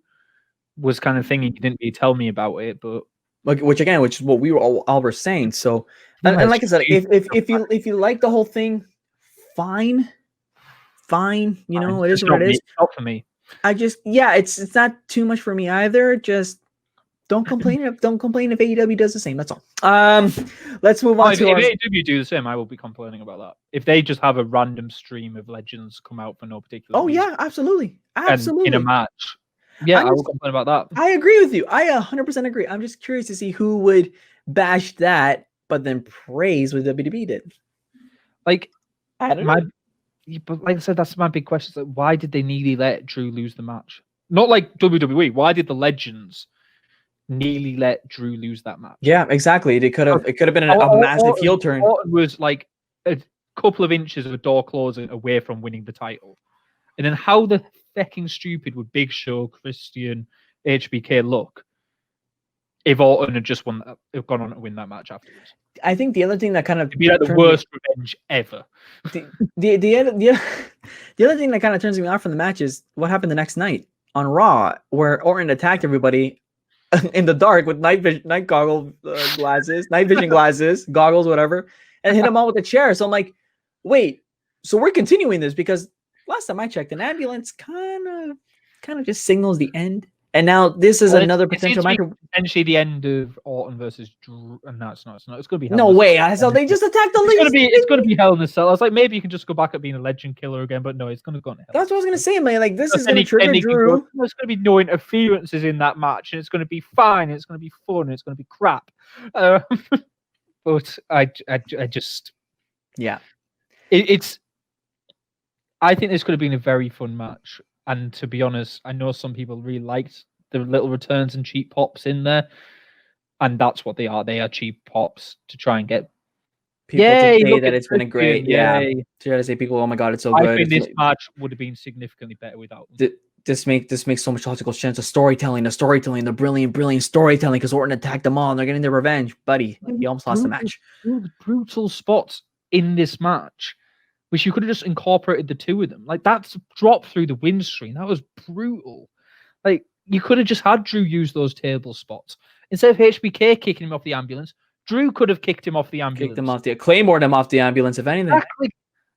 Was kind of thing. He didn't really tell me about it, but which is what we were all were saying. So and like I said, if you like the whole thing, fine. It is what it is. Not for me. It's not too much for me either. Just don't complain if AEW does the same. That's all. Let's move on if AEW do the same, I will be complaining about that. If they just have a random stream of legends come out for no particular reason. Yeah, absolutely. In a match. Yeah, I will complain about that. I agree with you. I 100% agree. I'm just curious to see who would bash that, but then praise what WWE did. Like, I don't know. But like I said, that's my big question. Like, why did they nearly let Drew lose the match? Not like WWE. Why did the legends nearly let Drew lose that match? Yeah, exactly. It could have been a massive heel turn. Orton was like a couple of inches of a door closing away from winning the title. And then how the fucking stupid would Big Show, Christian, HBK look if Orton had just gone on to win that match afterwards? I think the other thing that kind of it'd be like the worst revenge ever. The other thing that kind of turns me off from the match is what happened the next night on Raw, where Orton attacked everybody in the dark with night vision glasses, goggles, whatever, and hit them all with a chair. So I'm like, wait, so we're continuing this, because last time I checked, an ambulance kind of just signals the end. And now this is another potential match. Potentially the end of Orton versus Drew. And no, it's not. It's going to be Hell no way. So they just attacked the legend. It's going to be Hell in a Cell. I was like, maybe you can just go back at being a legend killer again, but no, it's going to go on. That's what I was going to say, man. Like, this is going to trigger Drew. There's going to be no interferences in that match, and it's going to be fine. It's going to be fun. And it's going to be crap. But I just, yeah, it's. I think this could have been a very fun match. And to be honest, I know some people really liked the little returns and cheap pops in there. And that's what they are. They are cheap pops to try and get people to say that it's been a great. Yeah. To try to say people, oh my God, it's so good. I think this match would have been significantly better without them. This makes so much logical sense. The storytelling, the brilliant storytelling, because Orton attacked them all and they're getting their revenge. Buddy, you almost lost the match. Brutal spots in this match, which you could have just incorporated the two of them. Like, that's drop through the windscreen. That was brutal. Like, you could have just had Drew use those table spots. Instead of HBK kicking him off the ambulance, Drew could have kicked him off the ambulance. Claymored him off the ambulance, if anything. Exactly.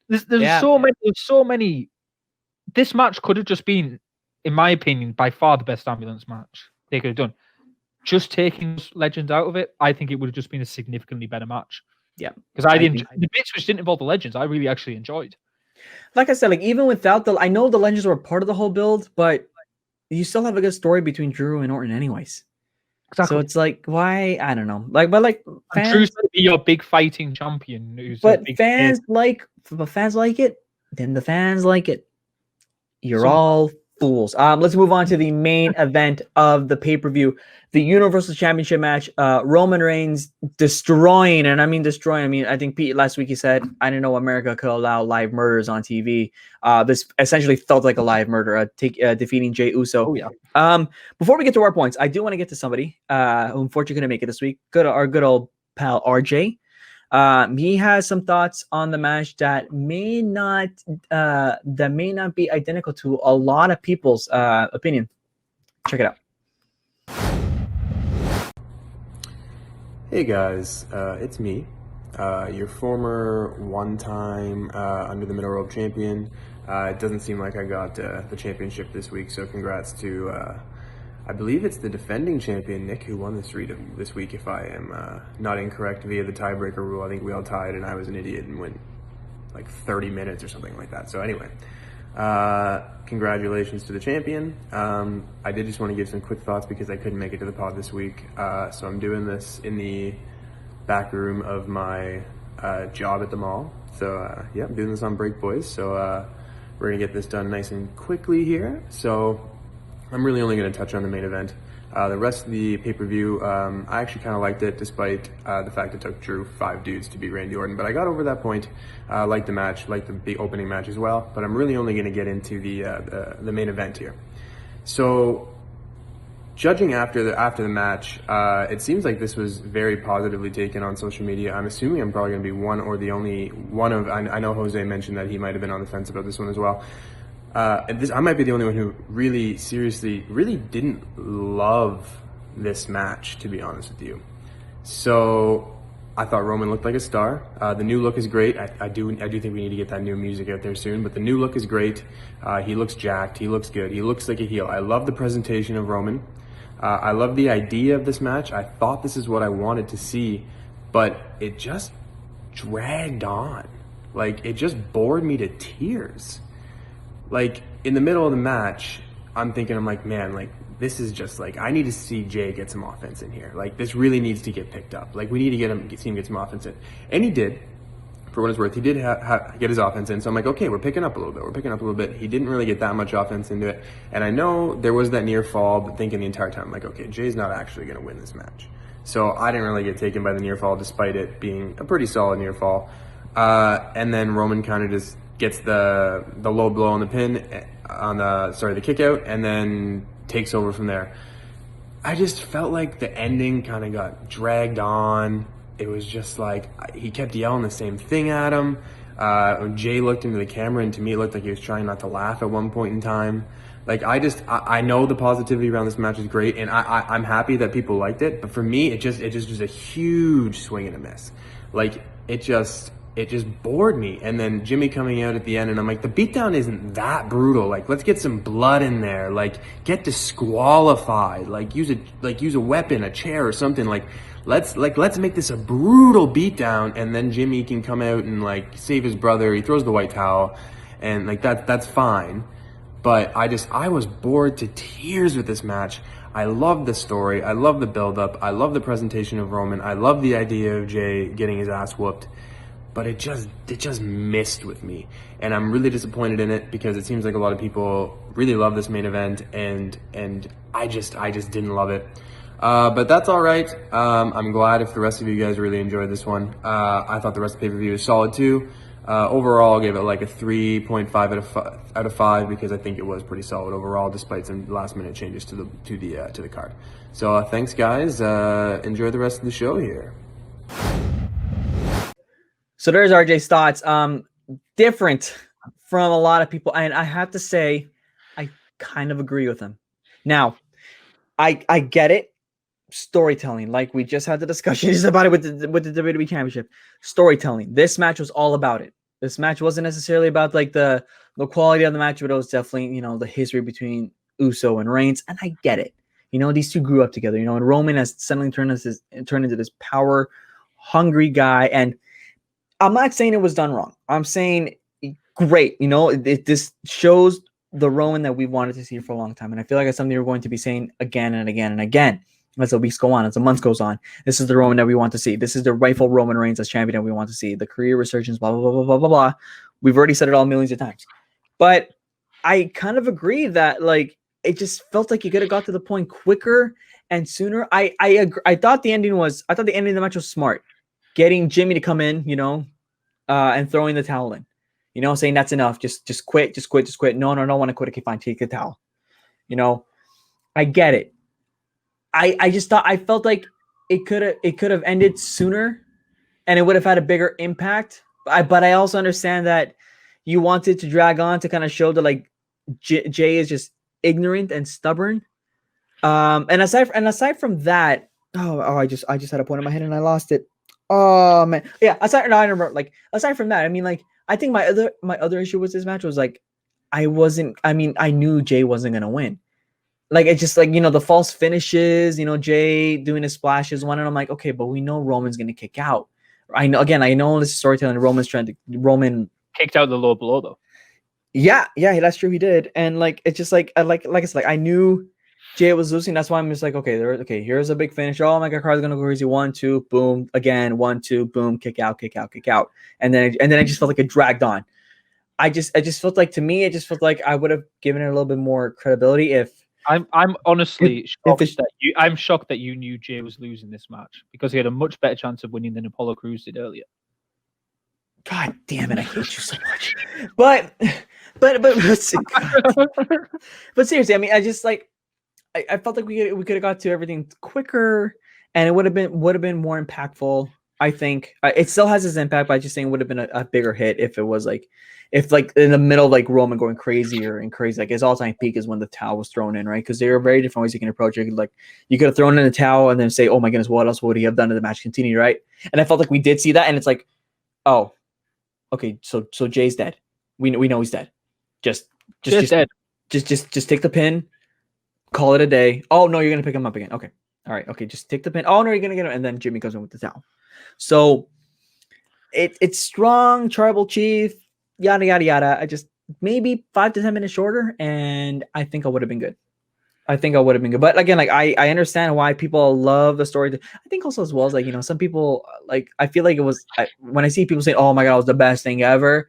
There's so many. This match could have just been, in my opinion, by far the best ambulance match they could have done. Just taking legends out of it, I think it would have just been a significantly better match. Yeah, because the bits which didn't involve the legends, I really actually enjoyed. Like I said, like even without I know the legends were part of the whole build, but you still have a good story between Drew and Orton, anyways. Exactly. So it's like, why? I don't know. Like, but like, fans, Drew's going to be your big fighting champion. Fans like it. then the fans like it. You're Some- all fools. Let's move on to the main event of the pay-per-view, the Universal Championship match. Roman Reigns destroying, and I mean destroying. I mean, I think Pete last week he said, "I didn't know America could allow live murders on TV." This essentially felt like a live murder, defeating Jey Uso. Oh yeah. Before we get to our points, I do want to get to somebody who unfortunately couldn't make it this week. Our good old pal RJ. He has some thoughts on the match that may not be identical to a lot of people's opinion. Check it out. Hey guys, it's me, your former one-time Under the Middle Rope champion. It doesn't seem like I got the championship this week, so congrats to, I believe it's the defending champion, Nick, who won this week, if I am not incorrect, via the tiebreaker rule. I think we all tied, and I was an idiot and went like 30 minutes or something like that. So anyway, congratulations to the champion. I did just want to give some quick thoughts because I couldn't make it to the pod this week. So I'm doing this in the back room of my job at the mall. So yeah, I'm doing this on break, boys. So we're gonna get this done nice and quickly here. So I'm really only gonna touch on the main event. The rest of the pay-per-view, I actually kind of liked it, despite the fact it took Drew 5 dudes to beat Randy Orton. But I got over that point. Liked the match, liked the opening match as well. But I'm really only going to get into the main event here. So, judging after the match, it seems like this was very positively taken on social media. I'm assuming I'm probably going to be one or the only one of. I know Jose mentioned that he might have been on the fence about this one as well. I might be the only one who really, seriously, really didn't love this match, to be honest with you. So I thought Roman looked like a star. The new look is great. I do think we need to get that new music out there soon. But the new look is great. He looks jacked. He looks good. He looks like a heel. I love the presentation of Roman. I love the idea of this match. I thought this is what I wanted to see, but it just dragged on. Like, it just bored me to tears. Like, in the middle of the match, I'm like, man, like, this is just like, I need to see Jay get some offense in here. Like, this really needs to get picked up. Like, we need to see him get some offense in. And he did, for what it's worth. He did get his offense in. So I'm like, okay, we're picking up a little bit. He didn't really get that much offense into it. And I know there was that near fall, but thinking the entire time, like, okay, Jay's not actually going to win this match. So I didn't really get taken by the near fall, despite it being a pretty solid near fall. And then Roman kind of just gets the low blow on the pin, the kick out, and then takes over from there. I just felt like the ending kind of got dragged on. It was just like, he kept yelling the same thing at him. Jay looked into the camera, and to me it looked like he was trying not to laugh at one point in time. Like, I know the positivity around this match is great, and I'm happy that people liked it, but for me, it just was a huge swing and a miss. Like, it just bored me. And then Jimmy coming out at the end, and I'm like, the beatdown isn't that brutal. Like, let's get some blood in there. Like, get disqualified. Like, use a weapon, a chair or something. Like, let's make this a brutal beatdown, and then Jimmy can come out and like save his brother. He throws the white towel, and like that's fine. But I was bored to tears with this match. I love the story. I love the build-up. I love the presentation of Roman. I love the idea of Jay getting his ass whooped. But it just missed with me, and I'm really disappointed in it because it seems like a lot of people really love this main event, and I just didn't love it. But that's all right. I'm glad if the rest of you guys really enjoyed this one. I thought the rest of the pay-per-view was solid too. Overall, I'll give it like a 3.5 out of 5 because I think it was pretty solid overall, despite some last-minute changes to the card. So thanks, guys. Enjoy the rest of the show here. So there's RJ's thoughts. Different from a lot of people, and I have to say, I kind of agree with him. Now, I get it. Storytelling, like we just had the discussions about it with the WWE Championship. Storytelling. This match was all about it. This match wasn't necessarily about like the quality of the match, but it was definitely, the history between Uso and Reigns, and I get it. These two grew up together. And Roman has suddenly turned into this power hungry guy, and I'm not saying it was done wrong. I'm saying great. This shows the Roman that we wanted to see for a long time. And I feel like it's something we're going to be saying again and again and again as the weeks go on, as the months goes on. This is the Roman that we want to see. This is the rightful Roman Reigns as champion that we want to see. The career resurgence, blah, blah, blah, blah, blah, blah, blah. We've already said it all millions of times. But I kind of agree that like it just felt like you could have got to the point quicker and sooner. I thought the ending of the match was smart. Getting Jimmy to come in, and throwing the towel in. Saying that's enough. Just quit. No, I don't want to quit. Okay, fine, take the towel. I get it. I felt like it could have ended sooner and it would have had a bigger impact. But I also understand that you wanted to drag on to kind of show that like Jay is just ignorant and stubborn. And aside from that, I just had a point in my head and I lost it. Oh man, yeah. I remember. Like aside from that, I mean, like I think my other issue with this match was like I knew Jay wasn't gonna win. Like it's just like the false finishes, Jay doing his splashes one, and I'm like, okay, but we know Roman's gonna kick out. I know this is storytelling. Roman kicked out the low blow though. Yeah, that's true. He did, and like it's just like I said, like I knew Jay was losing. That's why I'm just like, okay, here's a big finish. Oh my god, Carl's gonna go crazy. 1, 2, boom, again, 1, 2, boom, kick out, and then it just felt like it dragged on. I just felt like I would have given it a little bit more credibility if. I'm honestly I'm shocked that you knew Jay was losing this match because he had a much better chance of winning than Apollo Crews did earlier. God damn it! I hate you so much. But seriously, I mean, I just like I felt like we could have got to everything quicker, and it would have been more impactful. I think it still has its impact, but I just think it would have been a bigger hit if it was like in the middle of like Roman going crazier and crazy. Like his all-time peak is when the towel was thrown in, right? Because there are very different ways you can approach it. Like you could have thrown in the towel and then say, "Oh my goodness, what else would he have done to the match continue?" Right? And I felt like we did see that, and it's like, oh, okay, so Jay's dead. We know he's dead. Just dead. Just take the pin, call it a day. Oh no, you're gonna pick him up again. Okay, all right, okay, just take the pin. Oh no, you're gonna get him, and then Jimmy goes in with the towel. So it's strong, tribal chief, yada yada yada. I just maybe 5 to 10 minutes shorter, and I think I would have been good. But again, like I understand why people love the story. I think also as well as like some people like I feel like it was when I see people say, "Oh my god, it was the best thing ever."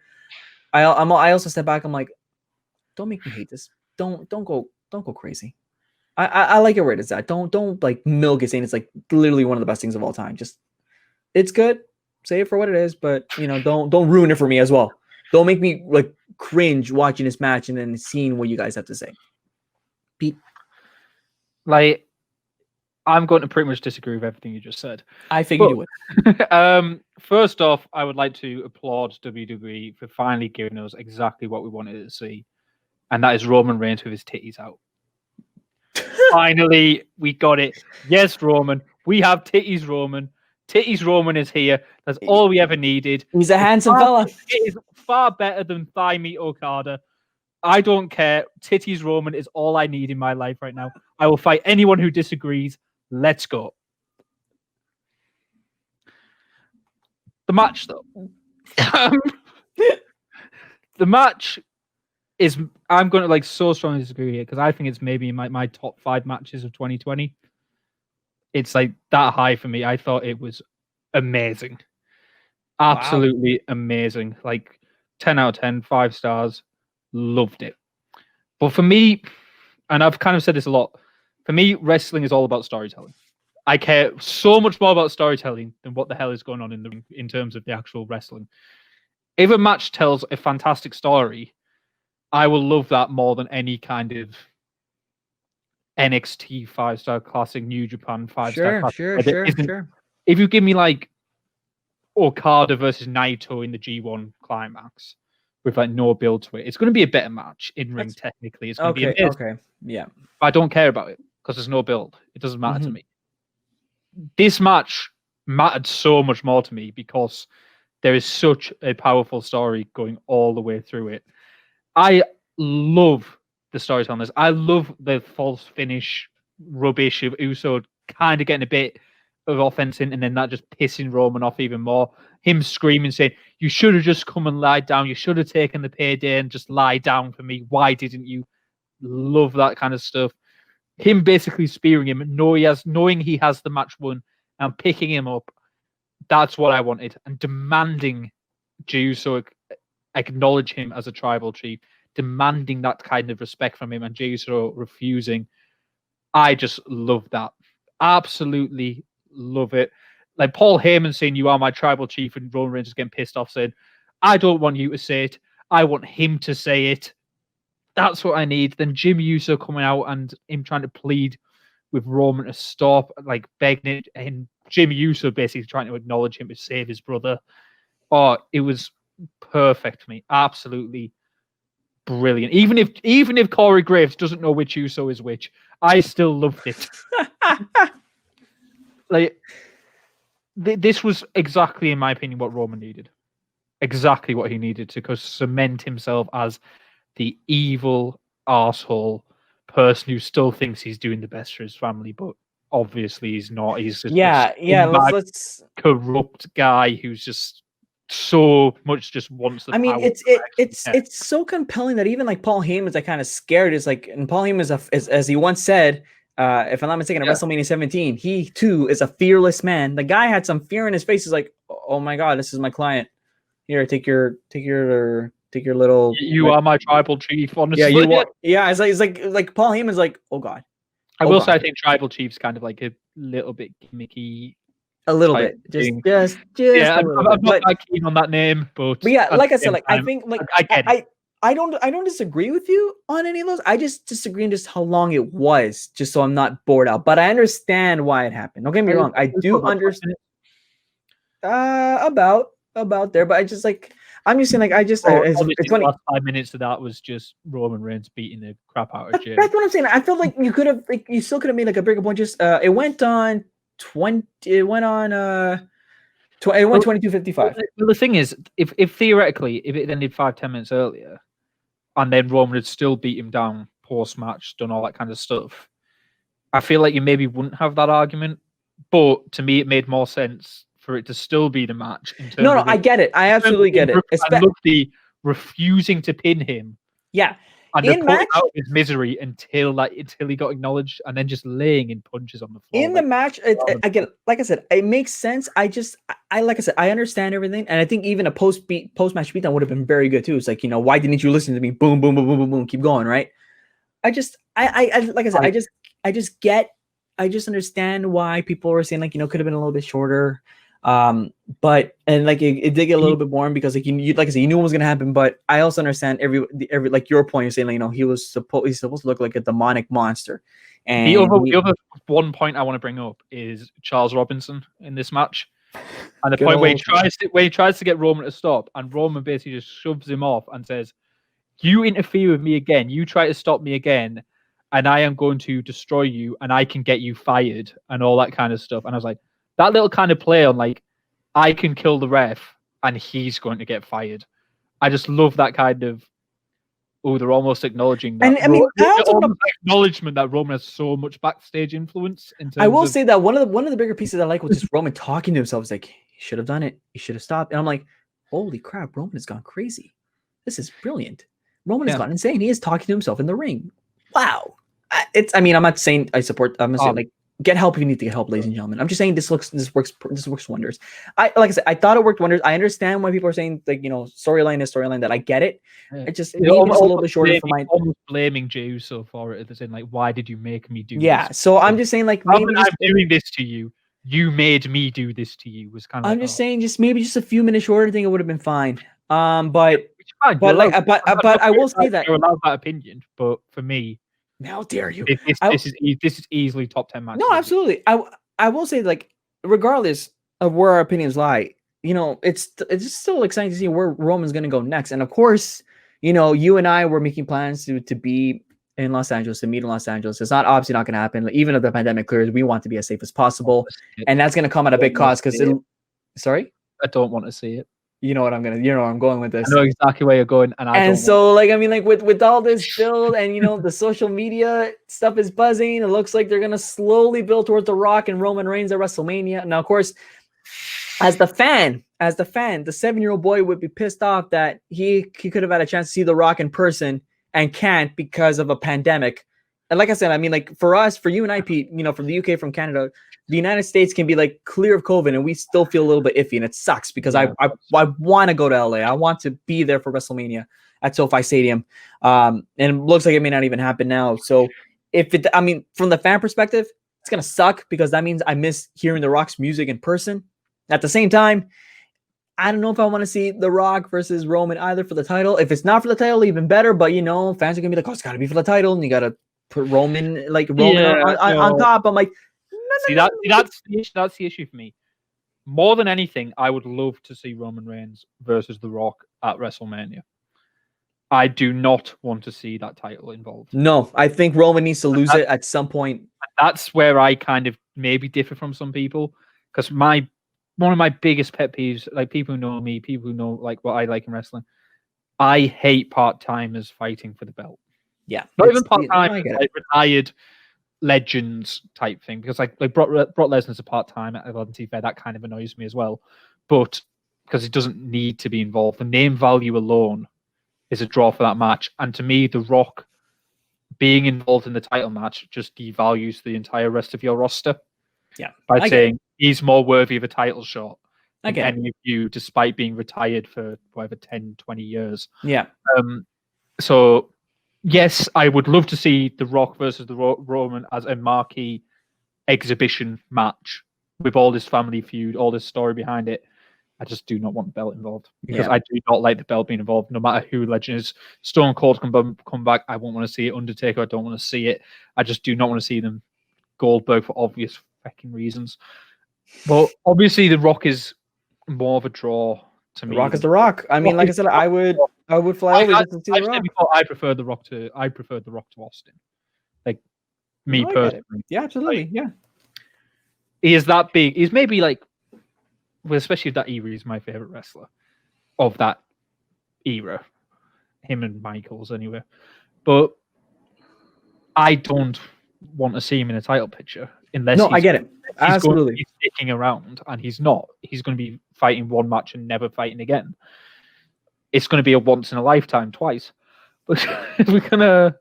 I also step back. I'm like, don't make me hate this. Don't go crazy. I like it where it is at. Don't like milk it saying it's like literally one of the best things of all time. Just it's good. Say it for what it is, but don't ruin it for me as well. Don't make me like cringe watching this match and then seeing what you guys have to say. Pete. Like, I'm going to pretty much disagree with everything you just said. I figured you would. First off, I would like to applaud WWE for finally giving us exactly what we wanted to see, and that is Roman Reigns with his titties out. Finally, we got it. Yes, Roman. We have titties, Roman. Titties Roman is here. That's all we ever needed. He's a handsome fella. It is far better than Thigh Meat Okada. I don't care. Titties Roman is all I need in my life right now. I will fight anyone who disagrees. Let's go. The match, though. The match is... I'm going to like so strongly disagree here because I think it's maybe my top 5 matches of 2020. It's like that high for me. I thought it was amazing. Absolutely amazing. Like 10 out of 10, 5 stars. Loved it. But for me, and I've kind of said this a lot, for me, wrestling is all about storytelling. I care so much more about storytelling than what the hell is going on in the ring in terms of the actual wrestling. If a match tells a fantastic story, I will love that more than any kind of NXT 5-star classic, New Japan 5-star classic. Sure. If you give me like Okada versus Naito in the G1 climax with like no build to it, it's going to be a better match in ring. Technically, it's going to be amazing. Okay, yeah. But I don't care about it because there's no build. It doesn't matter to me. This match mattered so much more to me because there is such a powerful story going all the way through it. I love the stories on this. I love the false finish rubbish of Uso kind of getting a bit of offense in and then that just pissing Roman off even more. Him screaming, saying, "You should have just come and lied down. You should have taken the payday and just lie down for me. Why didn't you?" Love that kind of stuff. Him basically spearing him, knowing he has the match won and picking him up. That's what I wanted. And demanding Uso acknowledge him as a tribal chief, demanding that kind of respect from him, and Jey Uso refusing. I just love that. Absolutely love it. Like Paul Heyman saying, "You are my tribal chief," and Roman Reigns is getting pissed off saying, "I don't want you to say it. I want him to say it." That's what I need. Then Jimmy Uso coming out and him trying to plead with Roman to stop, like begging it, and Jimmy Uso basically trying to acknowledge him to save his brother. Oh, it was perfect for me. Absolutely brilliant. Even if Corey Graves doesn't know which Uso is which, I still loved it. Like this was exactly, in my opinion, what Roman needed. Exactly what he needed to cement himself as the evil arsehole person who still thinks he's doing the best for his family, but obviously he's not. He's just let's corrupt guy who's just so much just wants the I mean, power. it's so compelling that even like Paul Heyman's like kind of scared. Is like, and Paul Heyman is as he once said, if I'm not mistaken, at WrestleMania 17, he too is a fearless man. The guy had some fear in his face. He's like, oh my god, this is my client. Here, take your little. You are my tribal chief. Honestly, yeah, you are. Yeah, it's like Paul Heyman's like, oh god. I will say, I think tribal chief's kind of like a little bit gimmicky. A little bit, just yeah. I'm not that keen on that name, but yeah, like I said, like I think like I get it. I don't disagree with you on any of those. I just disagree on just how long it was, just so I'm not bored out. But I understand why it happened. Don't get me wrong. I do understand. About there, but I just like I'm just saying like I just it's funny. The last 5 minutes of that was just Roman Reigns beating the crap out of Jey. That's what I'm saying. I feel like you could have like you still could have made like a bigger point. Just it went on 22:55. Well, the thing is, if theoretically, if it ended 5-10 minutes earlier, and then Roman had still beat him down post match, done all that kind of stuff, I feel like you maybe wouldn't have that argument. But to me, it made more sense for it to still be the match. In terms No, of I get it. I absolutely get it. I love the refusing to pin him. Yeah. And in match, out his misery until he got acknowledged, and then just laying in punches on the floor. In the match, again, like I said, it makes sense. I like I said, I understand everything, and I think even a post match beatdown would have been very good too. It's like, you know, why didn't you listen to me? Boom, boom, boom, boom, boom, boom, keep going, right? I like I said, I just understand why people were saying like, you know, could have been a little bit shorter. But and like it did get a little bit boring because like you like I said, you knew what was gonna happen. But I also understand every like your point. You're saying like, you know, he's supposed to look like a demonic monster. And the other one point I want to bring up is Charles Robinson in this match, and the point where he tries to get Roman to stop, and Roman basically just shoves him off and says, "You interfere with me again, you try to stop me again, and I am going to destroy you, and I can get you fired," and all that kind of stuff. And I was like, that little kind of play on like, I can kill the ref and he's going to get fired. I just love that kind of, they're almost acknowledging that. And I mean, acknowledgement that Roman has so much backstage influence. I will say that one of the bigger pieces I like was just Roman talking to himself. It's like, he should have done it. He should have stopped. And I'm like, holy crap, Roman has gone crazy. This is brilliant. Roman has gone insane. He is talking to himself in the ring. Wow. I'm not saying I support. I'm saying like, get help if you need to get help, ladies and gentlemen. I'm just saying this works wonders. Like I said, I thought it worked wonders. I understand why people are saying like, you know, storyline that I get it. Yeah. It just maybe it's a little bit shorter for my almost blaming Jey Uso for it. As in like, why did you make me do this? Yeah, so I'm just saying like maybe I'm doing this to you. You made me do this to you was kind of. I'm just saying just maybe just a few minutes shorter. I think it would have been fine. But I will say that you're allowed that opinion, but for me. How dare you? This is easily top 10 match. No, absolutely. I will say like regardless of where our opinions lie, you know, it's still exciting to see where Roman's going to go next. And of course, you know, you and I were making plans to be in Los Angeles, to meet in Los Angeles. It's obviously not going to happen. Even if the pandemic clears, we want to be as safe as possible, and that's going to come at a big cost. Because sorry, I don't want to see it. You know what I'm going with this. I know exactly where you're going, and so like I mean like with all this build and you know the social media stuff is buzzing. It looks like they're gonna slowly build towards The Rock and Roman Reigns at WrestleMania. Now, of course, as the fan, the 7-year-old boy would be pissed off that he could have had a chance to see The Rock in person and can't because of a pandemic. And like I said, I mean, like for us, for you and I, Pete, from the UK, from Canada, the United States can be like clear of COVID, and we still feel a little bit iffy, and it sucks because I want to go to LA. I want to be there for WrestleMania at SoFi Stadium, and it looks like it may not even happen now. So from the fan perspective, it's gonna suck because that means I miss hearing The Rock's music in person. At the same time, I don't know if I want to see The Rock versus Roman either for the title. If it's not for the title, even better. But fans are gonna be like, "Oh, it's got to be for the title," and you gotta put Roman on top. I'm like, no. That's the issue for me. More than anything, I would love to see Roman Reigns versus The Rock at WrestleMania. I do not want to see that title involved. No, I think Roman needs to lose it at some point. That's where I kind of maybe differ from some people, because one of my biggest pet peeves, like people who know me, people who know like what I like in wrestling, I hate part-timers fighting for the belt. Yeah, not even part-timers, like retired legends type thing, because like Brock Lesnar's a part-time at Atlantic Fair. That kind of annoys me as well, but because it doesn't need to be involved. The name value alone is a draw for that match, and to me, The Rock being involved in the title match just devalues the entire rest of your roster. Yeah, by saying he's more worthy of a title shot than any of you, despite being retired for whatever 10, 20 years. Yeah. So yes, I would love to see The Rock versus the Roman as a marquee exhibition match with all this family feud, all this story behind it. I just do not want the belt involved, because I do not like the belt being involved, no matter who legend is. Stone Cold can come back. I won't want to see it. Undertaker, I don't want to see it. I just do not want to see them. Goldberg, for obvious fucking reasons. But obviously The Rock is more of a draw to me. The Rock is The Rock. I mean, like I said, I would fly over just to see The Rock. Before, I preferred The Rock to Austin. Like me personally. Yeah, absolutely. Yeah. He is that big. He's maybe like, well, especially if that era, is my favorite wrestler of that era. Him and Michaels, anyway. But I don't want to see him in a title picture unless I get it. Absolutely. Going to be sticking around, and he's not. He's going to be fighting one match and never fighting again. It's going to be a once in a lifetime, twice. But we're gonna.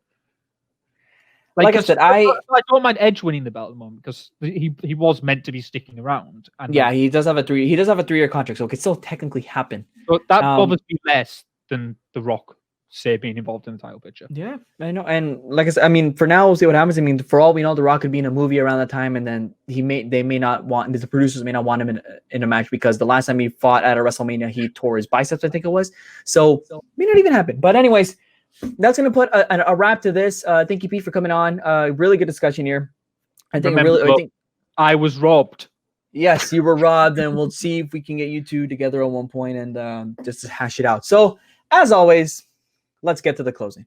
Like I said, I don't mind Edge winning the belt at the moment, because he was meant to be sticking around. And he does have a 3-year contract, so it could still technically happen. But that bothers me less than The Rock, say, being involved in the title picture. Yeah, I know. And like I said, I mean, for now, we'll see what happens. I mean, for all we know, The Rock could be in a movie around that time, and then the producers may not want him in a match, because the last time he fought at a WrestleMania, he tore his biceps, I think it was. So may not even happen. But anyways, that's going to put a wrap to this. Thank you, Pete, for coming on. Really good discussion here. I think I was robbed. Yes, you were robbed, and we'll see if we can get you two together at one point and just to hash it out. So, as always, let's get to the closing.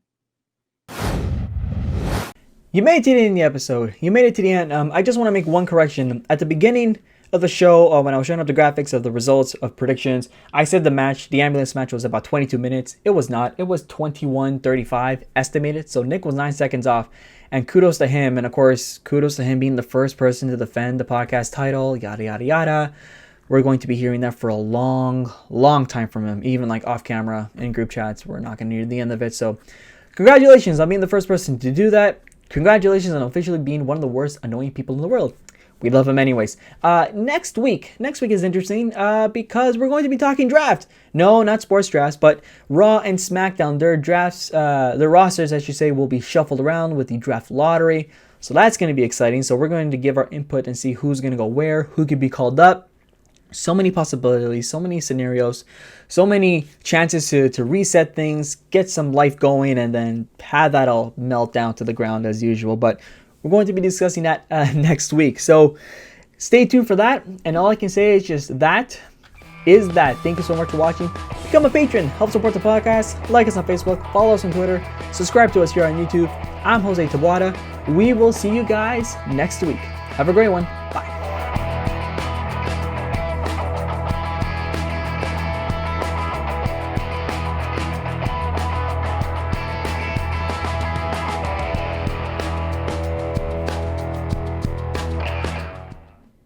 You made it to the end of the episode. You made it to the end. I just want to make one correction. At the beginning of the show, when I was showing up the graphics of the results of predictions, I said the ambulance match was about 22 minutes. It was not. It was 21:35 estimated. So Nick was 9 seconds off. And kudos to him. And of course, kudos to him being the first person to defend the podcast title, yada, yada, yada. We're going to be hearing that for a long, long time from him. Even like off camera in group chats, we're not going to hear the end of it. So congratulations on being the first person to do that. Congratulations on officially being one of the worst annoying people in the world. We love him anyways. Next week is interesting because we're going to be talking draft. No, not sports drafts, but Raw and SmackDown. Their drafts, their rosters, I should say, will be shuffled around with the draft lottery. So that's going to be exciting. So we're going to give our input and see who's going to go where, who could be called up. So many possibilities, so many scenarios, so many chances to reset things, get some life going, and then have that all melt down to the ground as usual. But we're going to be discussing that next week. So stay tuned for that. And all I can say is just that is that. Thank you so much for watching. Become a patron. Help support the podcast. Like us on Facebook. Follow us on Twitter. Subscribe to us here on YouTube. I'm Jose Tabata. We will see you guys next week. Have a great one.